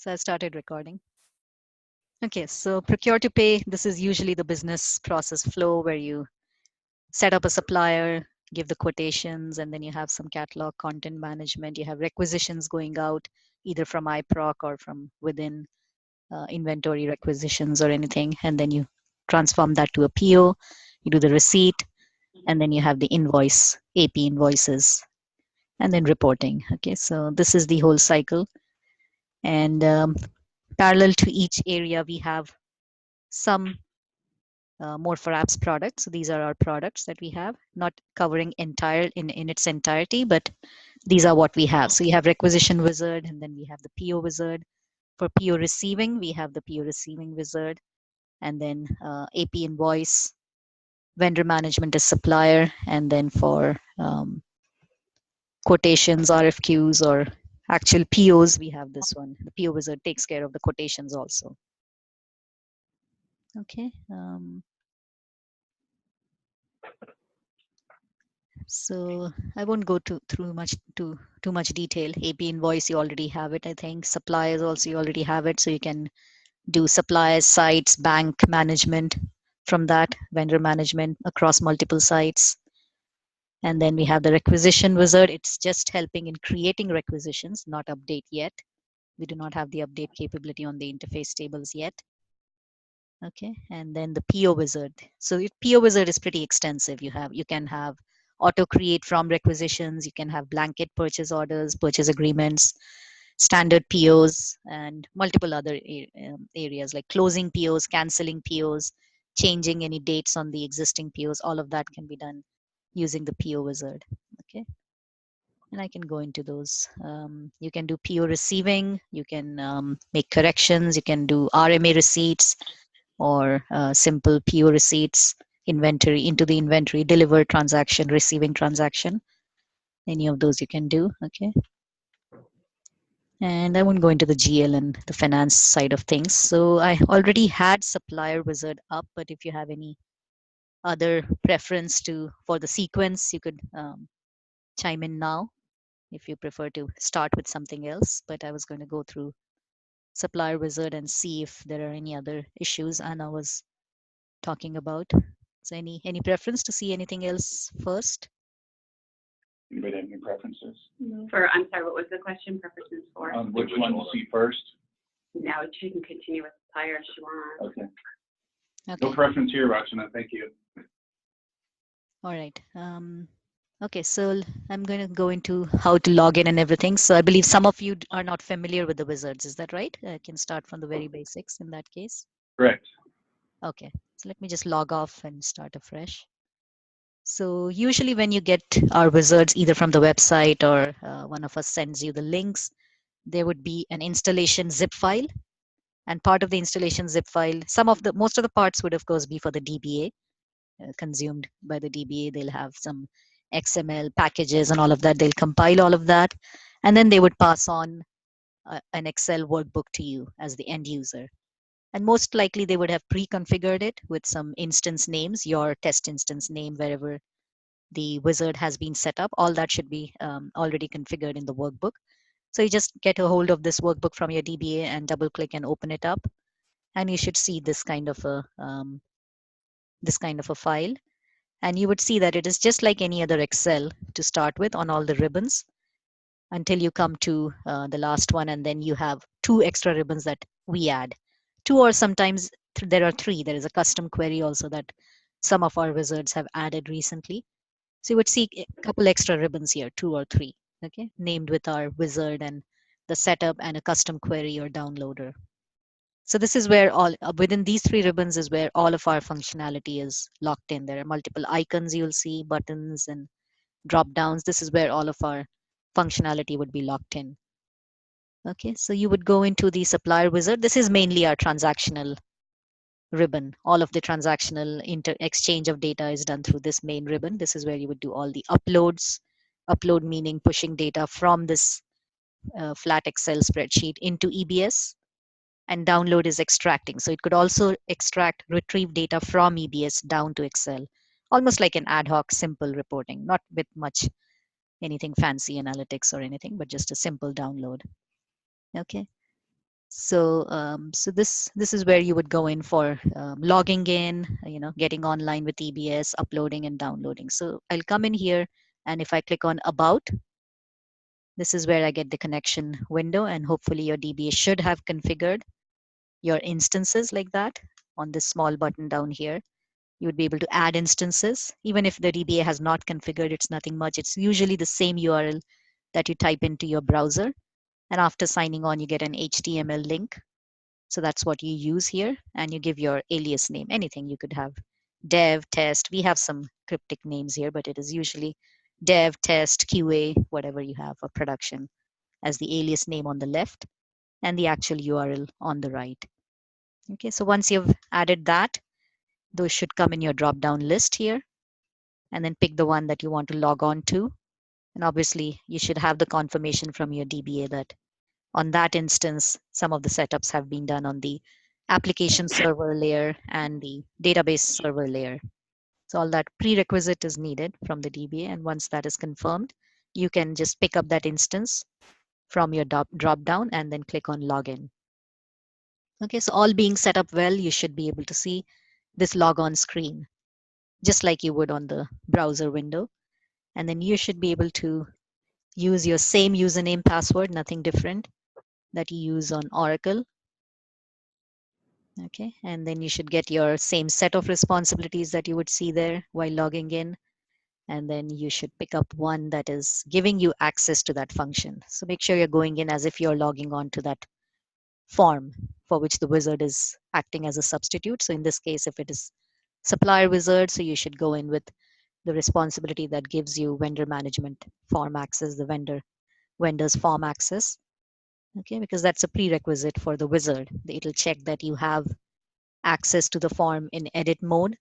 So I started recording. Okay, so procure to pay, this is usually the business process flow where you set up a supplier, give the quotations, and then you have some catalog content management. You have requisitions going out either from iProc or from within inventory requisitions or anything. And then you transform that to a PO, you do the receipt, and then you have the invoice, AP invoices, and then reporting. Okay, so this is the whole cycle. And parallel to each area, we have some more for apps products. So these are our products that we have, not covering entire in its entirety, but these are what we have. So you have requisition wizard, and then we have the PO wizard. For PO receiving, we have the PO receiving wizard, and then AP invoice, vendor management is supplier, and then for quotations, RFQs, or actual POs, we have this one. The PO wizard takes care of the quotations also. Okay. So I won't go through too much detail. AP invoice, you already have it, I think. Suppliers also, you already have it. So you can do suppliers, sites, bank management from that, vendor management across multiple sites. And then we have the requisition wizard. It's just helping in creating requisitions, not update yet. We do not have the update capability on the interface tables yet. Okay, and then the PO wizard. So the PO wizard is pretty extensive. You can have auto create from requisitions. You can have blanket purchase orders, purchase agreements, standard POs, and multiple other areas like closing POs, canceling POs, changing any dates on the existing POs. All of that can be done using the PO wizard. Okay, and I can go into those. You can do PO receiving. You can make corrections. You can do RMA receipts, or simple PO receipts, inventory into the inventory, deliver transaction, receiving transaction. Any of those you can do. Okay. And I won't go into the GL and the finance side of things. So I already had supplier wizard up, but if you have any other preference for the sequence, you could chime in now if you prefer to start with something else. But I was going to go through supplier wizard and see if there are any other issues Anna was talking about. So any preference to see anything else first? Anybody have any preferences? No. I'm sorry, what was the question? Preferences for? Which one to see first? No, she can continue with supplier if she wants. Okay. No preference here, Rachana. Thank you. All right. Okay, so I'm going to go into how to log in and everything. So I believe some of you are not familiar with the wizards. Is that right? I can start from the very basics in that case. Correct. Okay, so let me just log off and start afresh. So usually when you get our wizards, either from the website or one of us sends you the links, there would be an installation zip file. And part of the installation zip file, most of the parts would of course be for the DBA, consumed by the DBA. They'll have some XML packages and all of that. They'll compile all of that. And then they would pass on an Excel workbook to you as the end user. And most likely they would have pre-configured it with some instance names, your test instance name, wherever the wizard has been set up. All that should be already configured in the workbook. So you just get a hold of this workbook from your DBA and double click and open it up. And you should see this kind of a file. And you would see that it is just like any other Excel to start with on all the ribbons until you come to the last one. And then you have 2 extra ribbons that we add. 2 or sometimes there are 3. There is a custom query also that some of our wizards have added recently. So you would see a couple extra ribbons here, 2 or 3, okay, named with our wizard and the setup and a custom query or downloader. So this is where within these 3 ribbons is where all of our functionality is locked in. There are multiple icons you'll see, buttons and drop downs. This is where all of our functionality would be locked in. Okay, so you would go into the supplier wizard. This is mainly our transactional ribbon. All of the transactional exchange of data is done through this main ribbon. This is where you would do all the uploads. Upload meaning pushing data from this flat Excel spreadsheet into EBS. And download is extracting. So it could also retrieve data from EBS down to Excel. Almost like an ad hoc simple reporting, not with much anything fancy analytics or anything, but just a simple download. Okay. So this is where you would go in for logging in, getting online with EBS, uploading and downloading. So I'll come in here, and if I click on About, this is where I get the connection window, and hopefully your DBA should have configured your instances like that. On this small button down here, you would be able to add instances. Even if the DBA has not configured, it's nothing much. It's usually the same URL that you type into your browser. And after signing on, you get an HTML link. So that's what you use here. And you give your alias name, anything. You could have dev, test. We have some cryptic names here, but it is usually dev, test, QA, whatever you have for production as the alias name on the left and the actual URL on the right. Okay, so once you've added that, those should come in your drop down list here, and then pick the one that you want to log on to. And obviously you should have the confirmation from your DBA that on that instance, some of the setups have been done on the application server layer and the database server layer. So all that prerequisite is needed from the DBA. And once that is confirmed, you can just pick up that instance from your drop down and then click on login. Okay, so all being set up well, you should be able to see this logon screen, just like you would on the browser window. And then you should be able to use your same username password, nothing different that you use on Oracle. Okay, and then you should get your same set of responsibilities that you would see there while logging in. And then you should pick up one that is giving you access to that function. So make sure you're going in as if you're logging on to that form for which the wizard is acting as a substitute. So in this case, if it is supplier wizard, so you should go in with the responsibility that gives you vendor management form access, the vendor's form access. Okay, because that's a prerequisite for the wizard. It'll check that you have access to the form in edit mode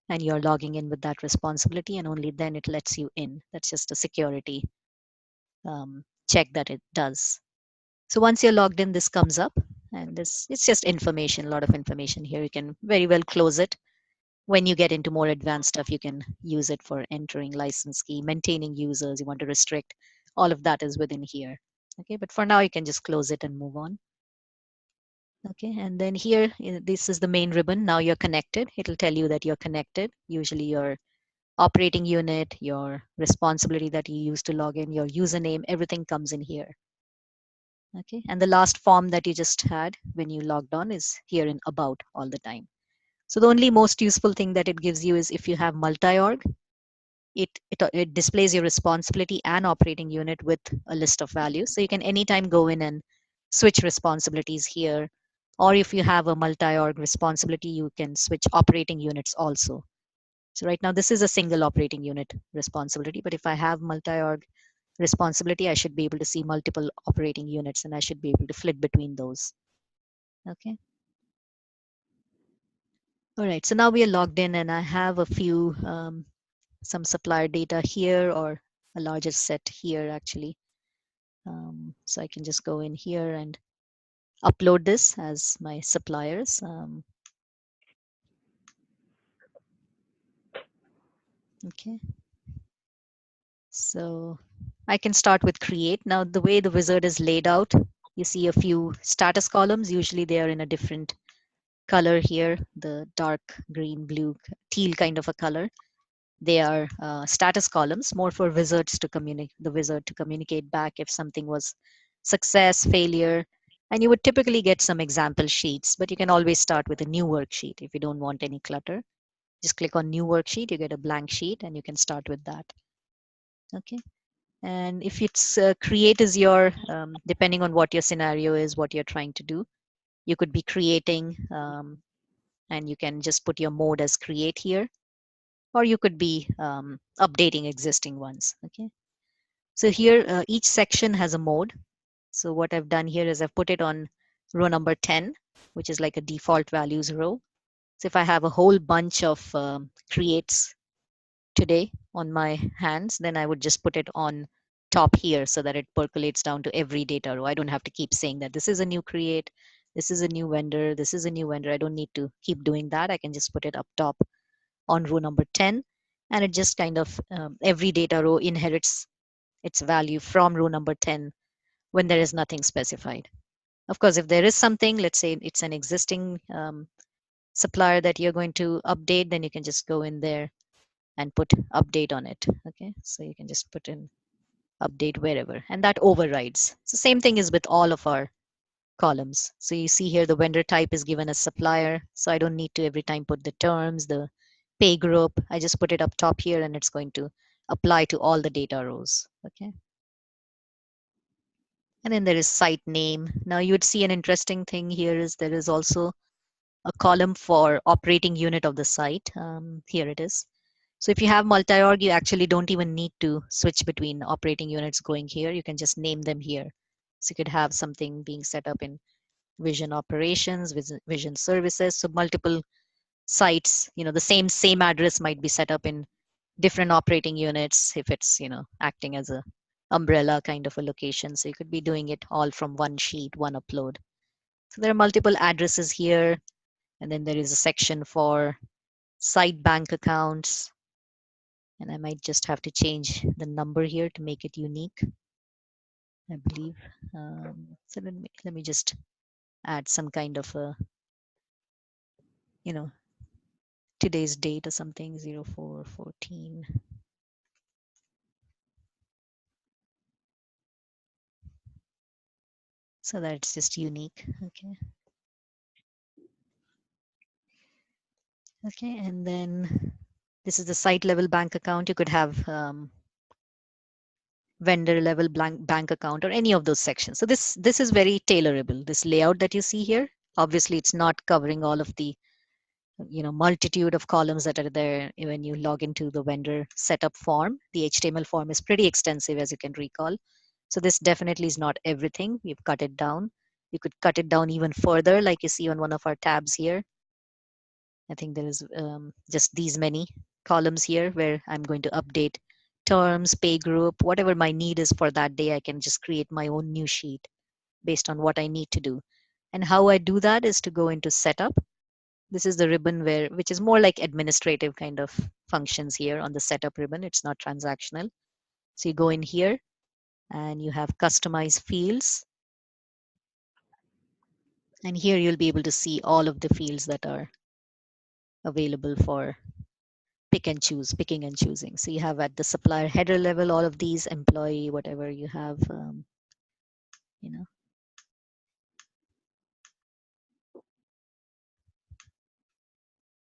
and you're logging in with that responsibility, and only then it lets you in. That's just a security check that it does. So once you're logged in, this comes up, and it's just information, a lot of information here. You can very well close it. When you get into more advanced stuff, you can use it for entering license key, maintaining users, you want to restrict, all of that is within here. Okay, but for now you can just close it and move on. Okay, and then here, this is the main ribbon. Now you're connected. It'll tell you that you're connected. Usually your operating unit, your responsibility that you use to log in, your username, everything comes in here. Okay, and the last form that you just had when you logged on is here in about all the time. So the only most useful thing that it gives you is if you have multi-org, it displays your responsibility and operating unit with a list of values. So you can anytime go in and switch responsibilities here. Or if you have a multi-org responsibility, you can switch operating units also. So right now, this is a single operating unit responsibility. But if I have multi-org responsibility, I should be able to see multiple operating units, and I should be able to flit between those. Okay. All right. So now we are logged in, and I have a few some supplier data here, or a larger set here actually. So I can just go in here and upload this as my suppliers. Okay. So I can start with create. Now the way the wizard is laid out, you see a few status columns. Usually they are in a different color here, the dark green, blue, teal kind of a color. They are status columns, more for wizards to communicate, the wizard to communicate back if something was success, failure. And you would typically get some example sheets, but you can always start with a new worksheet if you don't want any clutter. Just click on new worksheet, you get a blank sheet, and you can start with that. Okay. And if it's create is your, depending on what your scenario is, what you're trying to do, you could be creating, and you can just put your mode as create here, or you could be updating existing ones. Okay. So here, each section has a mode. So what I've done here is I've put it on row number 10, which is like a default values row. So if I have a whole bunch of creates today on my hands, then I would just put it on top here so that it percolates down to every data row. I don't have to keep saying that this is a new create, this is a new vendor, this is a new vendor. I don't need to keep doing that. I can just put it up top on row number 10, and it just kind of every data row inherits its value from row number 10 when there is nothing specified. Of course, if there is something, let's say it's an existing supplier that you're going to update, then you can just go in there and put update on it. Okay, so you can just put in update wherever, and that overrides. So same thing is with all of our columns. So you see here the vendor type is given as supplier. So I don't need to every time put the terms, the pay group. I just put it up top here and it's going to apply to all the data rows. Okay. And then there is site name. Now you would see an interesting thing here is there is also a column for operating unit of the site. Here it is. So if you have multi-org, you actually don't even need to switch between operating units going here. You can just name them here. So you could have something being set up in vision operations, vision services. So multiple sites, the same address might be set up in different operating units if it's, acting as a umbrella kind of a location. So you could be doing it all from one sheet, one upload. So there are multiple addresses here. And then there is a section for site bank accounts. And I might just have to change the number here to make it unique, I believe. So let me just add some kind of a, you know, today's date or something, 0414. So that's just unique. Okay. Okay. And then this is the site level bank account. You could have vendor level bank account or any of those sections. So this is very tailorable. This layout that you see here, obviously it's not covering all of the multitude of columns that are there when you log into the vendor setup form. The HTML form is pretty extensive, as you can recall. So this definitely is not everything. We've cut it down. You could cut it down even further, like you see on one of our tabs here. I think there is just these many columns here where I'm going to update terms, pay group, whatever my need is for that day. I can just create my own new sheet based on what I need to do. And how I do that is to go into setup. This is the ribbon which is more like administrative kind of functions here on the setup ribbon. It's not transactional. So you go in here and you have customize fields. And here you'll be able to see all of the fields that are available for picking and choosing. So you have at the supplier header level, all of these employee, whatever you have, you know.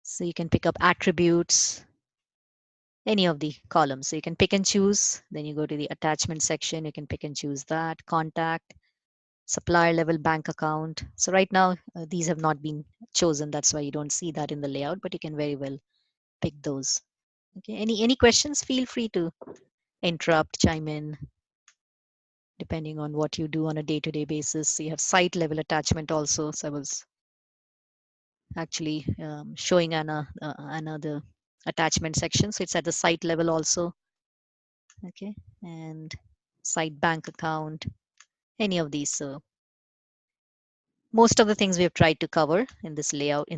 So you can pick up attributes, any of the columns. So you can pick and choose. Then you go to the attachment section. You can pick and choose that. Contact, supplier level bank account. So right now, these have not been chosen. That's why you don't see that in the layout, but you can very well pick those. Okay. Any questions? Feel free to interrupt, chime in, depending on what you do on a day-to-day basis. So you have site level attachment also. So I was actually showing another attachment section. So it's at the site level also. Okay. And site bank account, any of these. So most of the things we have tried to cover in this layout,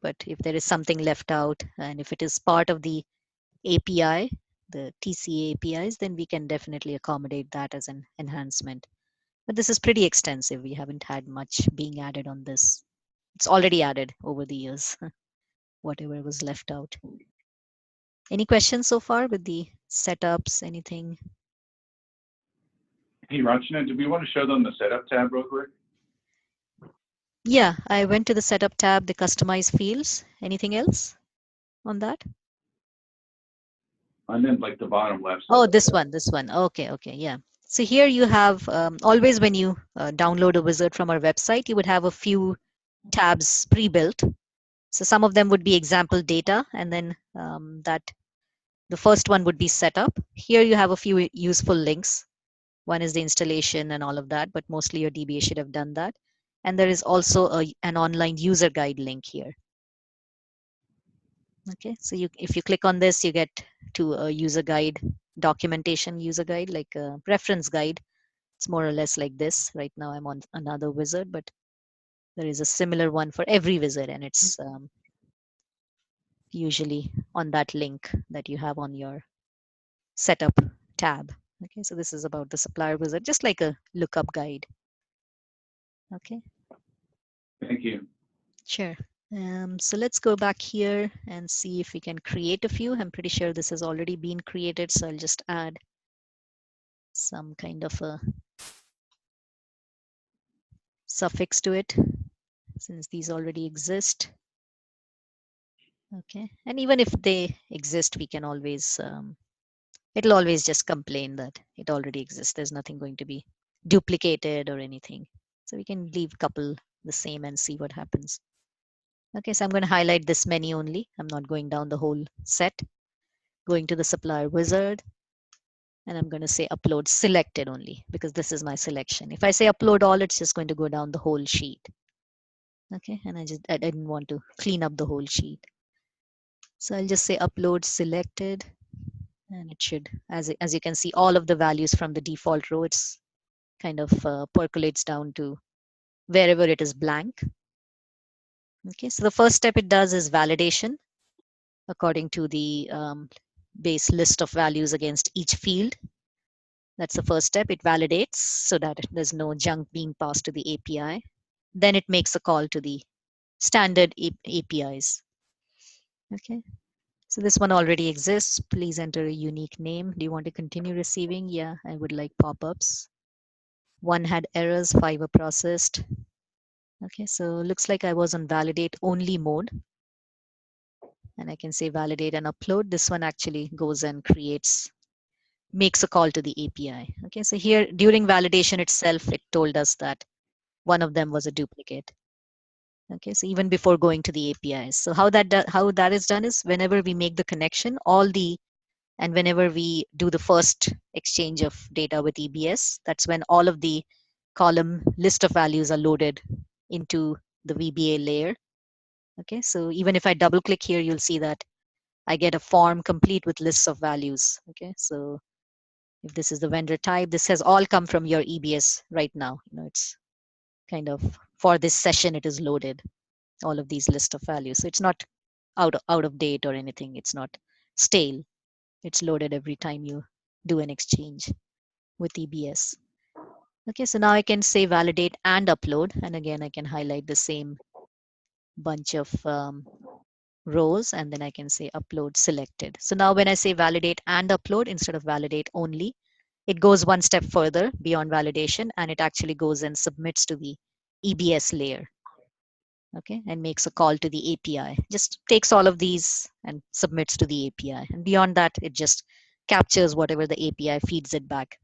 but if there is something left out and if it is part of the API, the TCA APIs, then we can definitely accommodate that as an enhancement. But this is pretty extensive. We haven't had much being added on this. It's already added over the years, whatever was left out. Any questions so far with the setups, anything? Hey, Rachana, do we want to show them the setup tab real quick? Yeah, I went to the setup tab, the customize fields. Anything else on that? And then like the bottom left. Oh, this one. Okay, yeah. So here you have, always when you download a wizard from our website, you would have a few tabs pre-built. So some of them would be example data, and then the first one would be setup. Here you have a few useful links. One is the installation and all of that, but mostly your DBA should have done that. And there is also an online user guide link here. Okay, so if you click on this, you get to a user guide, documentation user guide, like a reference guide. It's more or less like this. Right now I'm on another wizard, but there is a similar one for every wizard, and it's usually on that link that you have on your setup tab. Okay, so this is about the supplier wizard, just like a lookup guide. Okay, Thank you. sure. So let's go back here and see if we can create a few. I'm pretty sure this has already been created, so I'll just add some kind of a suffix to it since these already exist. Okay, and even if they exist, we can always, it'll always just complain that it already exists. There's nothing going to be duplicated or anything. So we can leave couple the same and see what happens. Okay, so I'm going to highlight this many only. I'm not going down the whole set. Going to the supplier wizard, and I'm going to say upload selected only because this is my selection. If I say upload all, it's just going to go down the whole sheet. Okay, and I didn't want to clean up the whole sheet. So I'll just say upload selected, and it should, as you can see, all of the values from the default row, it's kind of percolates down to wherever it is blank. Okay, so the first step it does is validation according to the base list of values against each field. That's the first step. It validates so that there's no junk being passed to the API. Then it makes a call to the standard APIs. Okay, so this one already exists. Please enter a unique name. Do you want to continue receiving? Yeah, I would like pop-ups. One had errors, 5 were processed. Okay, so looks like I was on validate only mode. And I can say validate and upload. This one actually goes and makes a call to the API. Okay, so here during validation itself, it told us that one of them was a duplicate. Okay, so even before going to the APIs. So how that is done is whenever we make the connection, and whenever we do the first exchange of data with EBS, that's when all of the column list of values are loaded into the VBA layer. Okay, so even if I double click here, you'll see that I get a form complete with lists of values. Okay, so if this is the vendor type, this has all come from your EBS right now. It's kind of for this session, it is loaded, all of these list of values. So it's not out of date or anything. It's not stale. It's loaded every time you do an exchange with EBS. Okay, so now I can say validate and upload. And again, I can highlight the same bunch of rows, and then I can say upload selected. So now when I say validate and upload instead of validate only, it goes one step further beyond validation, and it actually goes and submits to the EBS layer. Okay, and makes a call to the API. Just takes all of these and submits to the API. And beyond that, it just captures whatever the API feeds it back.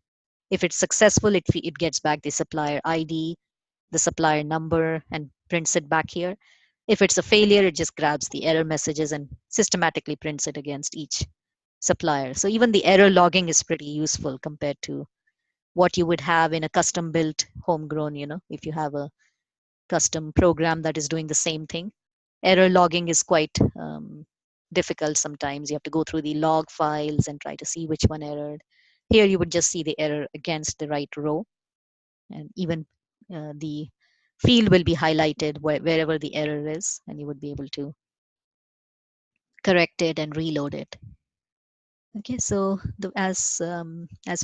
If it's successful, it gets back the supplier ID, the supplier number, and prints it back here. If it's a failure, it just grabs the error messages and systematically prints it against each supplier. So even the error logging is pretty useful compared to what you would have in a custom built homegrown, if you have a custom program that is doing the same thing. Error logging is quite difficult sometimes. You have to go through the log files and try to see which one errored. Here you would just see the error against the right row, and even the field will be highlighted wherever the error is, and you would be able to correct it and reload it. Okay, so as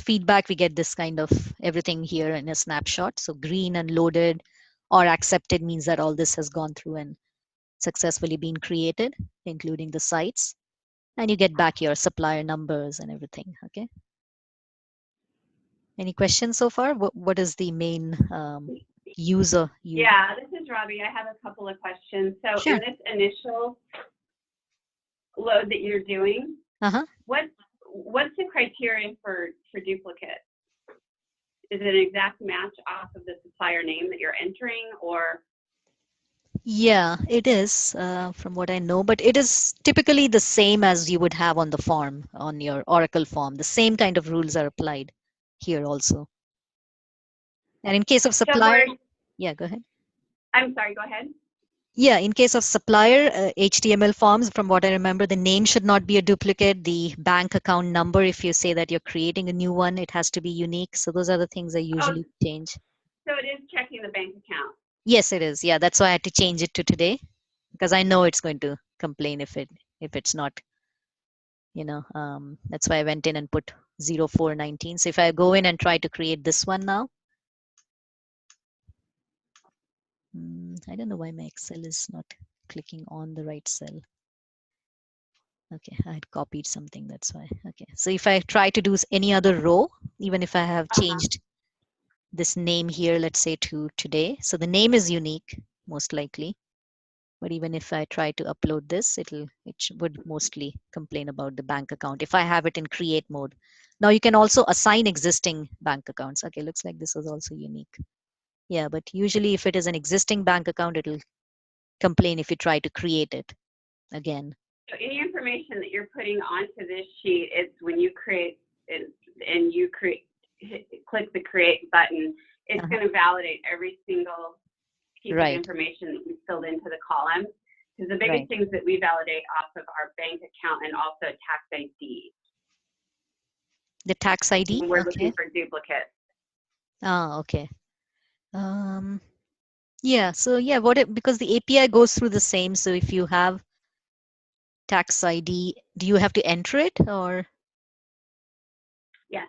feedback, we get this kind of everything here in a snapshot. So green and loaded or accepted means that all this has gone through and successfully been created, including the sites. And you get back your supplier numbers and everything. Okay. Any questions so far? What is the main user? Yeah, this is Robbie. I have a couple of questions. So Sure. in this initial load that you're doing, what's the criteria for duplicate? Is it an exact match off of the supplier name that you're entering, or? Yeah, it is from what I know, but it is typically the same as you would have on the form, on your Oracle form. The same kind of rules are applied here also. And in case of supplier, yeah, go ahead. I'm sorry, go ahead. Yeah, in case of supplier HTML forms, from what I remember, the name should not be a duplicate. The bank account number, if you say that you're creating a new one, it has to be unique. So those are the things I usually change. So it is checking the bank account. Yes, it is. Yeah, that's why I had to change it to today, because I know it's going to complain if it's not, that's why I went in and put 0419. So if I go in and try to create this one now, I don't know why my Excel is not clicking on the right cell. Okay, I had copied something, that's why. Okay, so if I try to do any other row, even if I have changed this name here, let's say to today. So the name is unique, most likely. But even if I try to upload this, it would mostly complain about the bank account if I have it in create mode. Now you can also assign existing bank accounts. Okay, looks like this was also unique. Yeah, but usually if it is an existing bank account, it'll complain if you try to create it again. So any information that you're putting onto this sheet is when you create it and you click the create button, it's going to validate every single piece of information that you filled into the column. Because the biggest things that we validate off of our bank account and also tax ID. The tax ID? When we're looking for duplicates. Ah, okay. Yeah, so yeah, because the API goes through the same. So if you have tax ID, do you have to enter it or? Yes.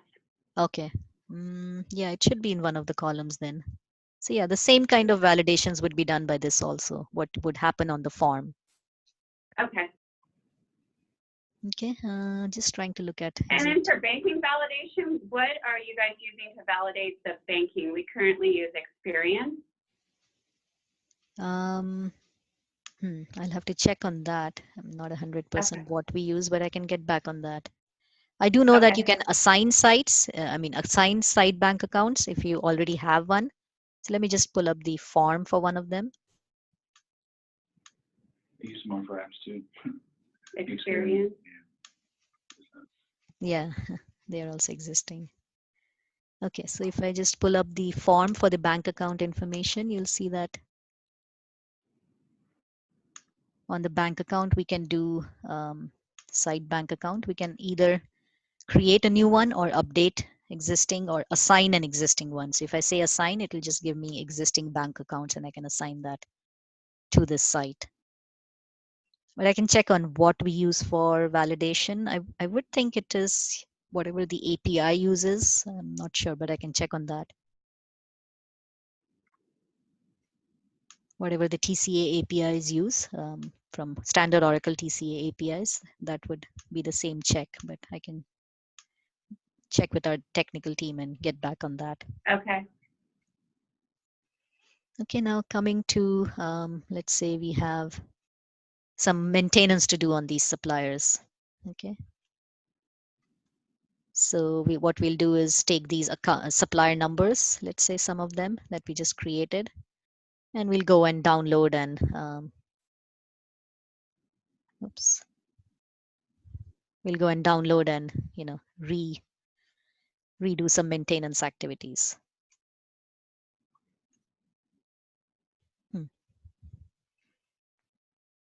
Okay. Yeah, it should be in one of the columns then. So yeah, the same kind of validations would be done by this also. What would happen on the form? Okay. Okay, just trying to look at. And then for banking validation, what are you guys using to validate the banking? We currently use Experian. I'll have to check on that. I'm not 100% what we use, but I can get back on that. I do know that you can assign sites. Assign site bank accounts if you already have one. So let me just pull up the form for one of them. I use more for apps too. Experian. Yeah, they are also existing. Okay, so if I just pull up the form for the bank account information, you'll see that on the bank account, we can do site bank account. We can either create a new one or update existing or assign an existing one. So if I say assign, it will just give me existing bank accounts and I can assign that to this site. But I can check on what we use for validation. I would think it is whatever the API uses. I'm not sure, but I can check on that. Whatever the TCA APIs use from standard Oracle TCA APIs, that would be the same check, but I can check with our technical team and get back on that. Okay. Okay, now coming to, let's say we have some maintenance to do on these suppliers. Okay. So what we'll do is take these supplier numbers, let's say some of them that we just created, and we'll go and download and, we'll go and download and, redo some maintenance activities.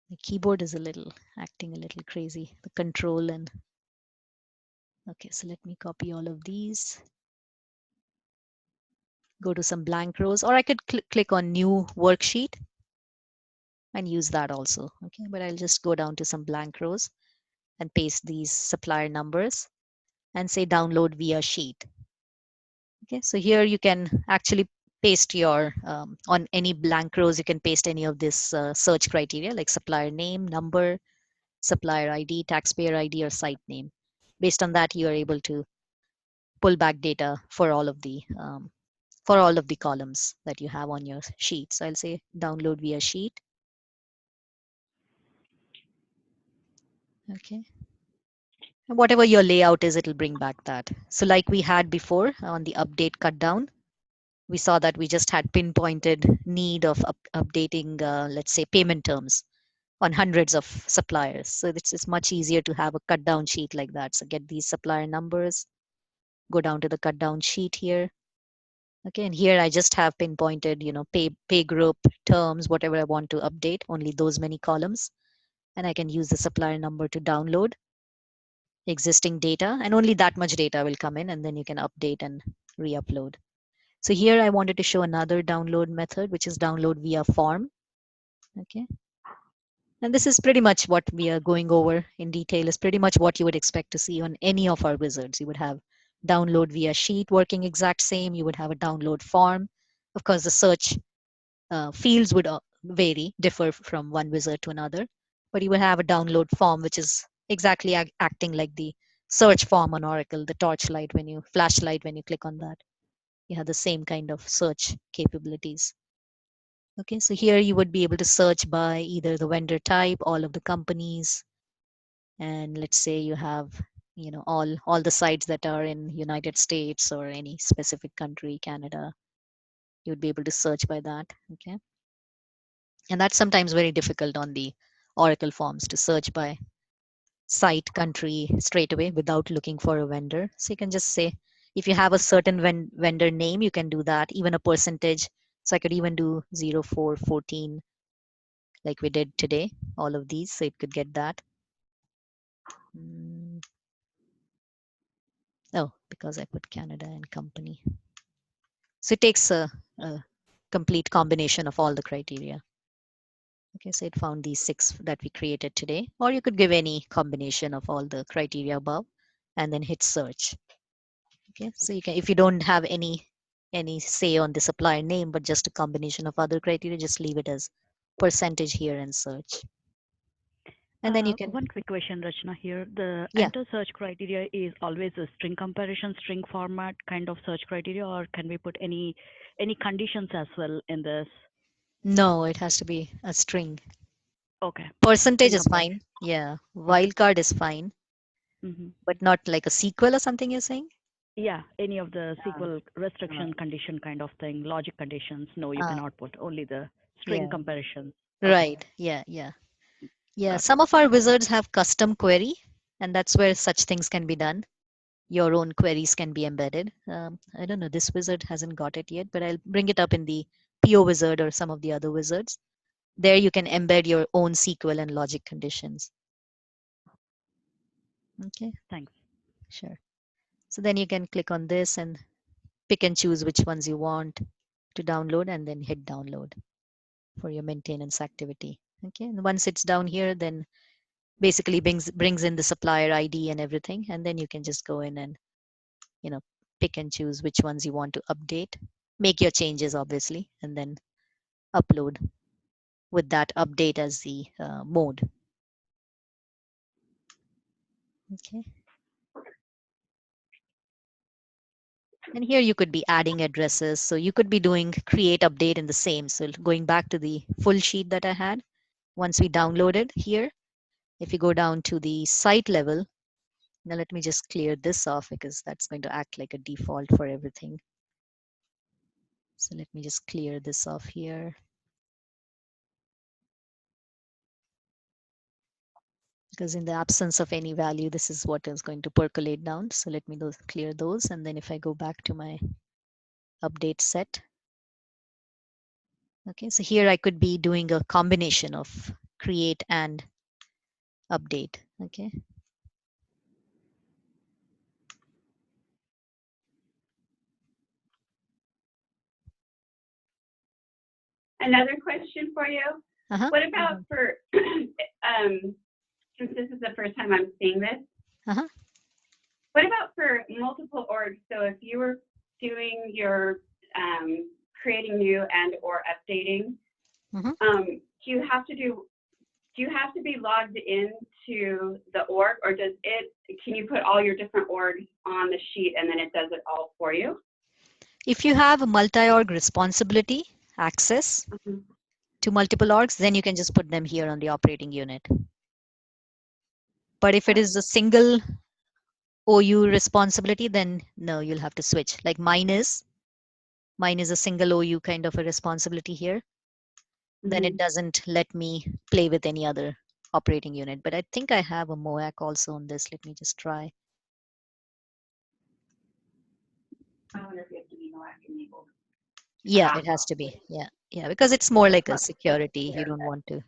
The keyboard is acting a little crazy, the control and, okay, so let me copy all of these. Go to some blank rows, or I could click on new worksheet and use that also. Okay, but I'll just go down to some blank rows and paste these supplier numbers and say download via sheet. Okay, so here you can actually paste your, on any blank rows, you can paste any of this search criteria like supplier name, number, supplier ID, taxpayer ID, or site name. Based on that, you are able to pull back data for all of the columns that you have on your sheet. So I'll say download via sheet. Okay. And whatever your layout is, it'll bring back that. So like we had before on the update cut down, we saw that we just had pinpointed need of updating, let's say, payment terms on hundreds of suppliers. So it's much easier to have a cut down sheet like that. So get these supplier numbers, go down to the cut down sheet here. Okay, and here I just have pinpointed, pay group, terms, whatever I want to update, only those many columns. And I can use the supplier number to download existing data, and only that much data will come in, and then you can update and re-upload. So here I wanted to show another download method, which is download via form. Okay. And this is pretty much what we are going over in detail, is pretty much what you would expect to see on any of our wizards. You would have download via sheet working exact same. You would have a download form. Of course, the search fields would vary, differ from one wizard to another, but you will have a download form which is exactly acting like the search form on Oracle, the torchlight when you flashlight when you click on that. You have the same kind of search capabilities. Okay, so here you would be able to search by either the vendor type, all of the companies, and let's say you have all the sites that are in United States or any specific country, Canada. You would be able to search by that. Okay, and that's sometimes very difficult on the Oracle forms to search by site country straight away without looking for a vendor. So you can just say if you have a certain vendor name, you can do that, even a percentage. So I could even do 0414 like we did today, all of these, so it could get that. Mm, oh, because I put Canada and company. So it takes a complete combination of all the criteria. Okay, so it found these 6 that we created today, or you could give any combination of all the criteria above and then hit search. Okay, so you can, if you don't have any say on the supplier name, but just a combination of other criteria, just leave it as percentage here and search. And then you can, One quick question, Rachna, here. The yeah, enter search criteria is always a string comparison, string format kind of search criteria, or can we put any conditions as well in this? no, it has to be a string. Okay, Percentage string is comparison. fine. Yeah, Okay. wildcard is fine, Mm-hmm. but not like a sequel or something you're saying? Yeah, any of the Um, SQL restriction condition kind of thing, logic conditions. No, you Ah, cannot put only the string yeah, comparison. Okay, right. Yeah, yeah. Yeah, got it. some of our wizards have custom query, and that's where such things can be done. Your own queries can be embedded. I don't know, this wizard hasn't got it yet, but I'll bring it up in the PO wizard or some of the other wizards. There you can embed your own SQL and logic conditions. Okay, Thanks. sure. So then you can click on this and pick and choose which ones you want to download and then hit download for your maintenance activity. Okay, and once it's down here, then basically brings in the supplier ID and everything, and then you can just go in and you know pick and choose which ones you want to update, make your changes obviously, and then upload with that update as the mode. Okay, and here you could be adding addresses, so you could be doing create update in the same. So going back to the full sheet that I had, once we downloaded here, if you go down to the site level, now let me just clear this off because that's going to act like a default for everything. So let me just clear this off here. Because in the absence of any value, this is what is going to percolate down. So let me clear those. And then if I go back to my update set, okay, so here I could be doing a combination of create and update. Okay, Another question for you. uh-huh. What about for, since this is the first time I'm seeing this, Uh-huh. what about for multiple orgs? So if you were doing your creating new and or updating, Mm-hmm. Do you have to be logged into the org, or can you put all your different orgs on the sheet and then it does it all for you? If you have a multi-org responsibility access Mm-hmm. to multiple orgs, then you can just put them here on the operating unit. But if it is a single OU responsibility, then no, you'll have to switch. Like mine is a single OU kind of a responsibility here. Then it doesn't let me play with any other operating unit. But I think I have a MOAC also on this. Let me just try. I wonder if you have to be NOAC enabled. Yeah, it has to be. Yeah, yeah, because it's more like a security. You don't want to.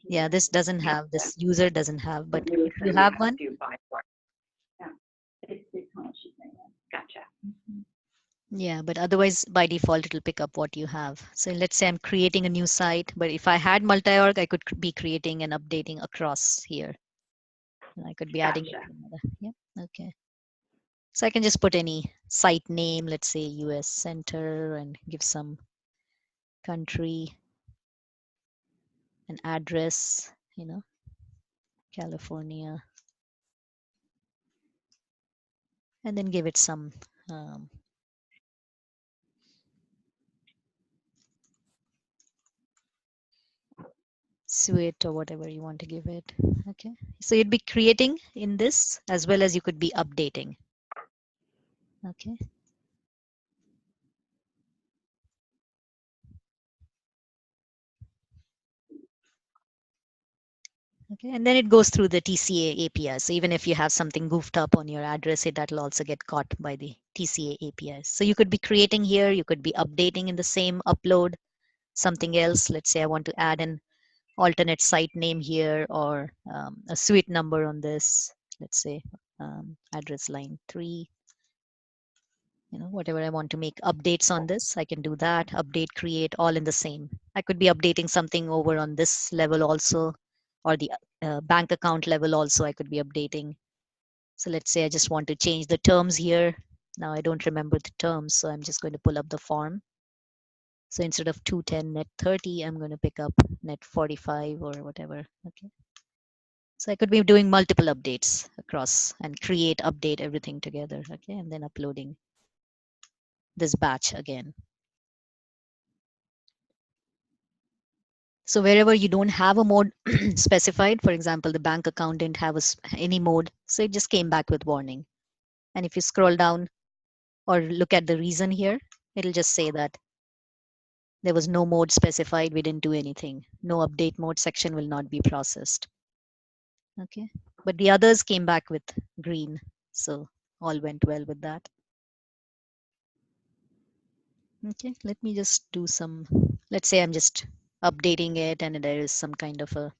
Yeah, this doesn't have, this user doesn't have, but if you have one, Yeah, it's how much she's saying. Gotcha. yeah, but otherwise by default it'll pick up what you have. So let's say I'm creating a new site, but if I had multi-org, I could be creating and updating across here. And I could be adding it Gotcha. to another. Yeah, okay. So I can just put any site name, let's say US Center, and give some country, an address, California, and then give it some suite or whatever you want to give it. Okay, so you'd be creating in this as well as you could be updating. Okay. Okay, and then it goes through the TCA API. So even if you have something goofed up on your address, that'll also get caught by the TCA API. So you could be creating here, you could be updating in the same upload something else. Let's say I want to add an alternate site name here or a suite number on this. Let's say address line 3. Whatever I want to make updates on this, I can do that. Update, create, all in the same. I could be updating something over on this level also, or the bank account level also I could be updating. So let's say I just want to change the terms here. Now I don't remember the terms, so I'm just going to pull up the form. So instead of 210 net 30, I'm going to pick up net 45 or whatever. Okay. So I could be doing multiple updates across and create, update everything together. Okay. And then uploading this batch again. So wherever you don't have a mode specified, for example, the bank account didn't have any mode, so it just came back with warning. And if you scroll down or look at the reason here, it'll just say that there was no mode specified. We didn't do anything. No update mode section will not be processed. Okay, but the others came back with green, so all went well with that. Okay, let me just do some, let's say I'm just updating it and there is some kind of a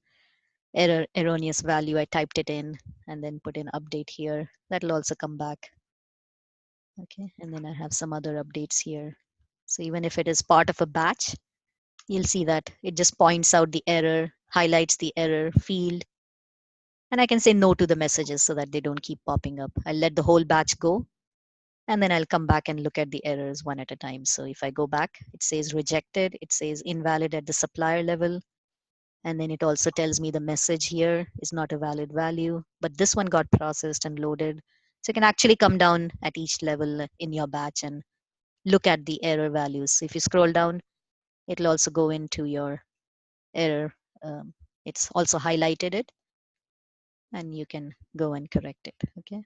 erroneous value. I typed it in and then put in update here. That'll also come back. Okay, and then I have some other updates here. So even if it is part of a batch, you'll see that it just points out the error, highlights the error field, and I can say no to the messages so that they don't keep popping up. I'll let the whole batch go, and then I'll come back and look at the errors one at a time. So if I go back, it says rejected, it says invalid at the supplier level, and then it also tells me the message here is not a valid value, but this one got processed and loaded. So you can actually come down at each level in your batch and look at the error values. So if you scroll down, it'll also go into your error. It's also highlighted it, and you can go and correct it. Okay.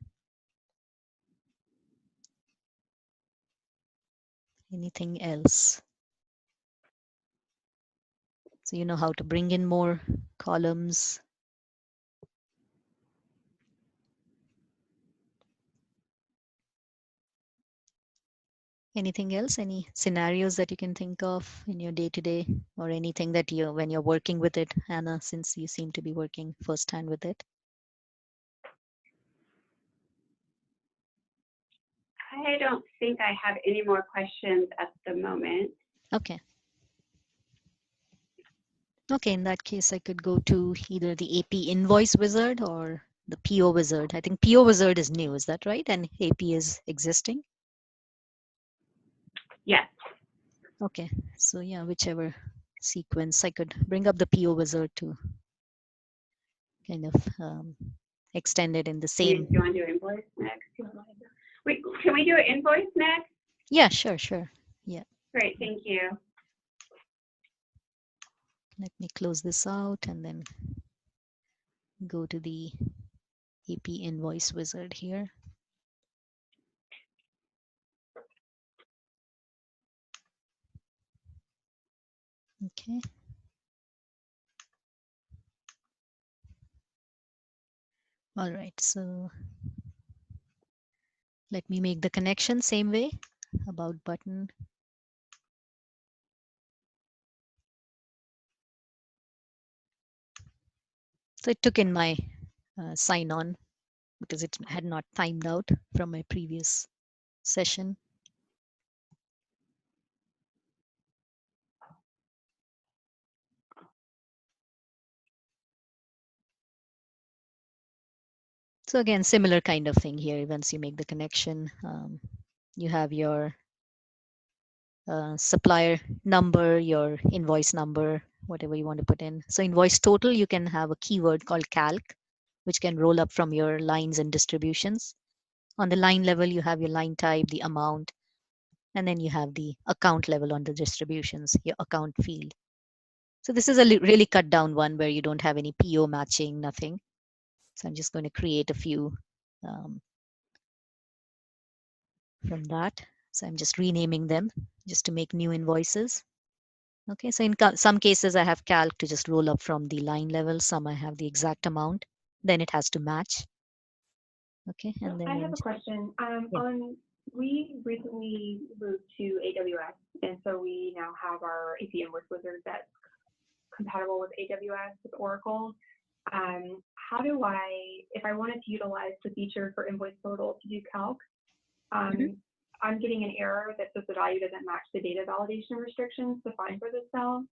Anything else? So you know how to bring in more columns. Anything else? Any scenarios that you can think of in your day-to-day, or anything that when you're working with it, Anna, since you seem to be working firsthand with it? I don't think I have any more questions at the moment. Okay. Okay, in that case, I could go to either the AP invoice wizard or the PO wizard. I think PO wizard is new, is that right? And AP is existing? Yes. Okay, so yeah, whichever sequence, I could bring up the PO wizard to kind of extend it in the same. Do you want to do invoice next? Wait, can we do an invoice next? Yeah, sure. Yeah. Great, thank you. Let me close this out and then go to the AP invoice wizard here. Okay. All right, so let me make the connection same way. About button. So it took in my sign on because it had not timed out from my previous session. So again, similar kind of thing here. Once you make the connection, you have your supplier number, your invoice number, whatever you want to put in. So invoice total, you can have a keyword called calc, which can roll up from your lines and distributions. On the line level, you have your line type, the amount, and then you have the account level on the distributions, your account field. So this is a really cut down one where you don't have any PO matching, nothing. So I'm just going to create a few from that. So I'm just renaming them just to make new invoices. Okay, so in some cases I have calc to just roll up from the line level. Some I have the exact amount. Then it has to match. Okay, and then I have a question. We recently moved to AWS, and so we now have our AP Invoice Wizard that's compatible with AWS, with Oracle. How do I, if I wanted to utilize the feature for invoice total to do calc, I'm getting an error that says the value doesn't match the data validation restrictions defined for this cell.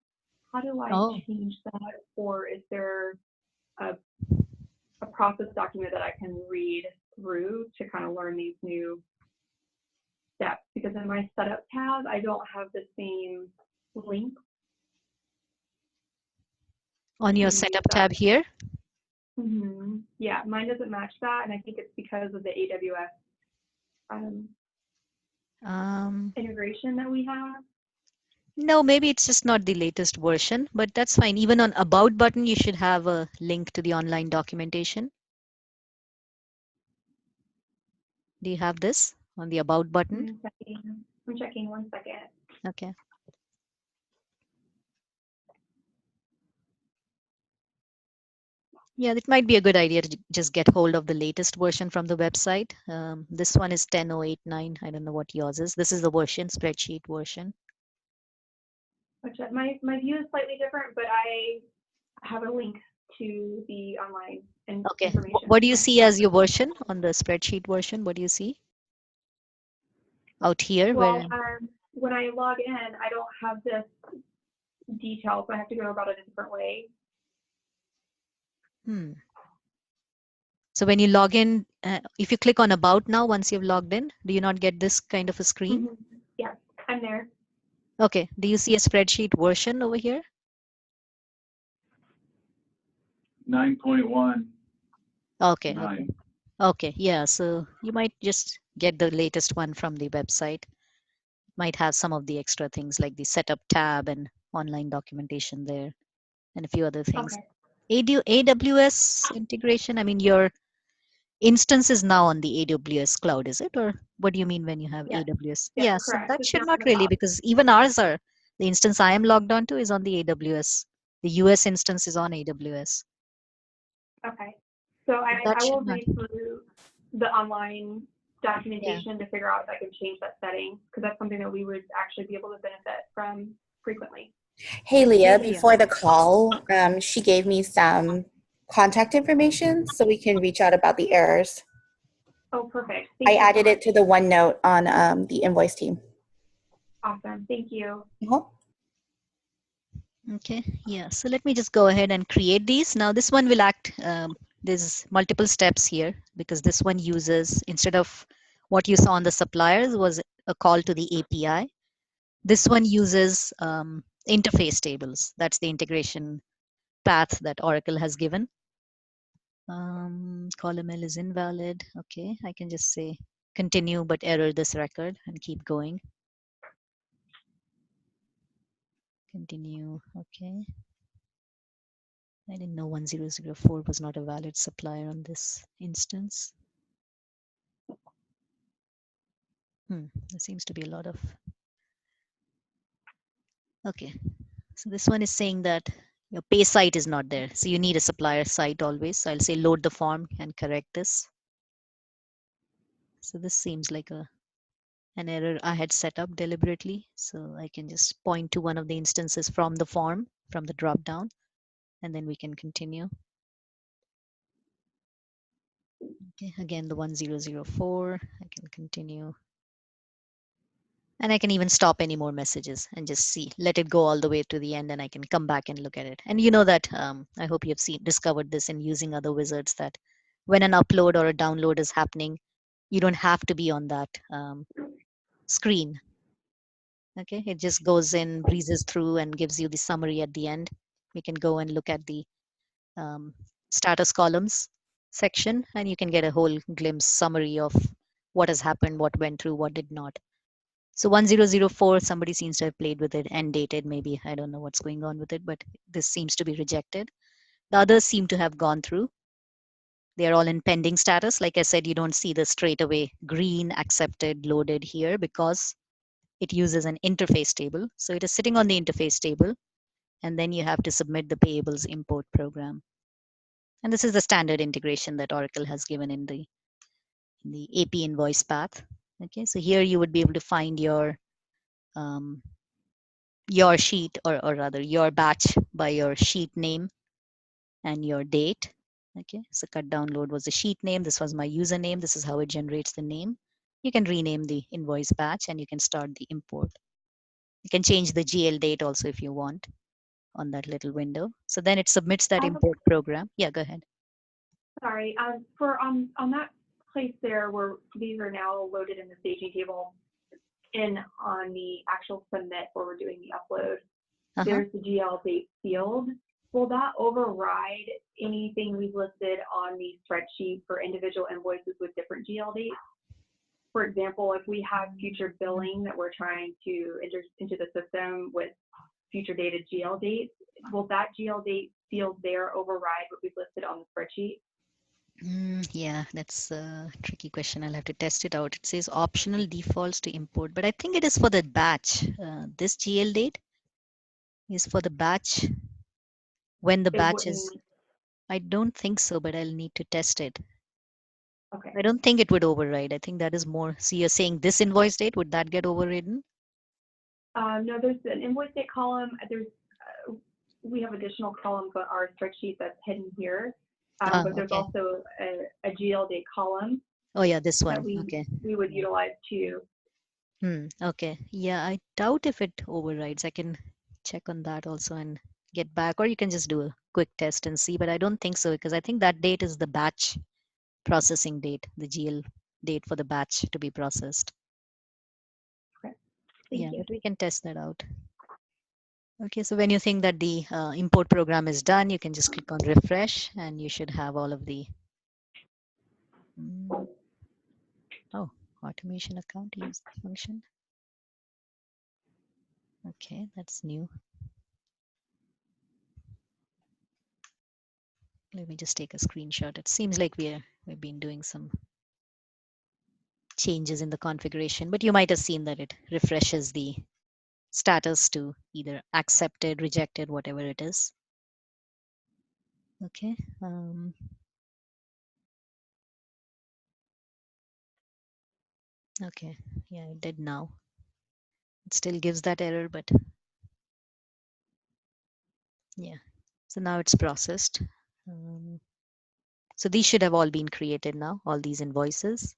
How do I change that? Or is there a process document that I can read through to kind of learn these new steps? Because in my setup tab, I don't have the same link. On your setup tab here? Yeah, mine doesn't match that, and I think it's because of the AWS integration that we have. No, maybe it's just not the latest version, but that's fine. Even on About button, you should have a link to the online documentation. Do you have this on the About button? I'm checking 1 second. Okay. Yeah, it might be a good idea to just get hold of the latest version from the website. This one is 10.089. I don't know what yours is. This is the version, spreadsheet version. My view is slightly different, but I have a link to the online information. What do you see as your version on the spreadsheet version? What do you see out here? Well, when I log in, I don't have this detail, so I have to go about it a different way. So when you log in, if you click on About now, once you've logged in, do you not get this kind of a screen? Yeah, I'm there. Okay. Do you see a spreadsheet version over here? 9.1. Okay. Okay. Yeah. So you might just get the latest one from the website. Might have some of the extra things like the setup tab and online documentation there and a few other things. AWS integration, I mean, your instance is now on the AWS cloud, is it? Or what do you mean when you have AWS? Yeah, so that should not really, because even ours are, the instance I am logged onto is on the AWS. The US instance is on AWS. Okay. So I will read through the online documentation to figure out if I can change that setting, because that's something that we would actually be able to benefit from frequently. Hey, Leah, before the call, she gave me some contact information so we can reach out about the errors. Oh, perfect. I added it to the OneNote on the invoice team. Awesome. Thank you. Okay. Yeah. So let me just go ahead and create these. Now this one will act, there's multiple steps here, because this one uses, instead of what you saw on the suppliers was a call to the API. This one uses interface tables. That's the integration path that Oracle has given. Column L is invalid. Okay, I can just say continue but error this record and keep going. Continue. Okay. I didn't know 1004 was not a valid supplier on this instance. There seems to be a lot of. Okay. So this one is saying that your pay site is not there. So you need a supplier site always. So I'll say load the form and correct this. So this seems like an error I had set up deliberately. So I can just point to one of the instances from the form, from the drop down, and then we can continue. Okay, again, the 1004, I can continue. And I can even stop any more messages and just see, let it go all the way to the end, and I can come back and look at it. And you know that, I hope you've discovered this in using other wizards, that when an upload or a download is happening, you don't have to be on that screen. Okay, it just goes in, breezes through, and gives you the summary at the end. We can go and look at the um, status columns section, and you can get a whole glimpse summary of what has happened, what went through, what did not. So 1004, somebody seems to have played with it and dated. Maybe I don't know what's going on with it, but this seems to be rejected. The others seem to have gone through. They are all in pending status. Like I said, you don't see the straight away green accepted loaded here because it uses an interface table. So it is sitting on the interface table, and then you have to submit the payables import program. And this is the standard integration that Oracle has given in the AP invoice path. Okay, so here you would be able to find um, your sheet, or rather your batch by your sheet name and your date. Okay, so cut download was the sheet name. This was my username. This is how it generates the name. You can rename the invoice batch and you can start the import. You can change the GL date also if you want on that little window. So then it submits that import program. Yeah, go ahead. Sorry, for on that place there where these are now loaded in the staging table, and on the actual submit where we're doing the upload, there's the GL date field. Will that override anything we've listed on the spreadsheet for individual invoices with different GL dates? For example, if we have future billing that we're trying to enter into the system with future dated GL dates, will that GL date field there override what we've listed on the spreadsheet? Yeah, that's a tricky question. I'll have to test it out. It says optional defaults to import, but I think it is for the batch. This GL date is for the batch when the batch is. I don't think so, but I'll need to test it. Okay. I don't think it would override. I think that is more. So you're saying this invoice date, would that get overridden? No, there's an invoice date column. There's we have additional columns on our spreadsheet that's hidden here, but there's also a GL date column. Oh yeah, this one. That we would utilize too. Okay. Yeah, I doubt if it overrides. I can check on that also and get back, or you can just do a quick test and see. But I don't think so because I think that date is the batch processing date, the GL date for the batch to be processed. Okay. Yeah, but we can test that out. Okay, so when you think that the import program is done, you can just click on refresh and you should have all of the automation account use function. Okay, that's new. Let me just take a screenshot. It seems like we've been doing some changes in the configuration, but you might have seen that it refreshes the status to either accepted, rejected, whatever it is. Okay. Okay. Yeah, it did now. It still gives that error, but yeah. So now it's processed. So these should have all been created now, all these invoices.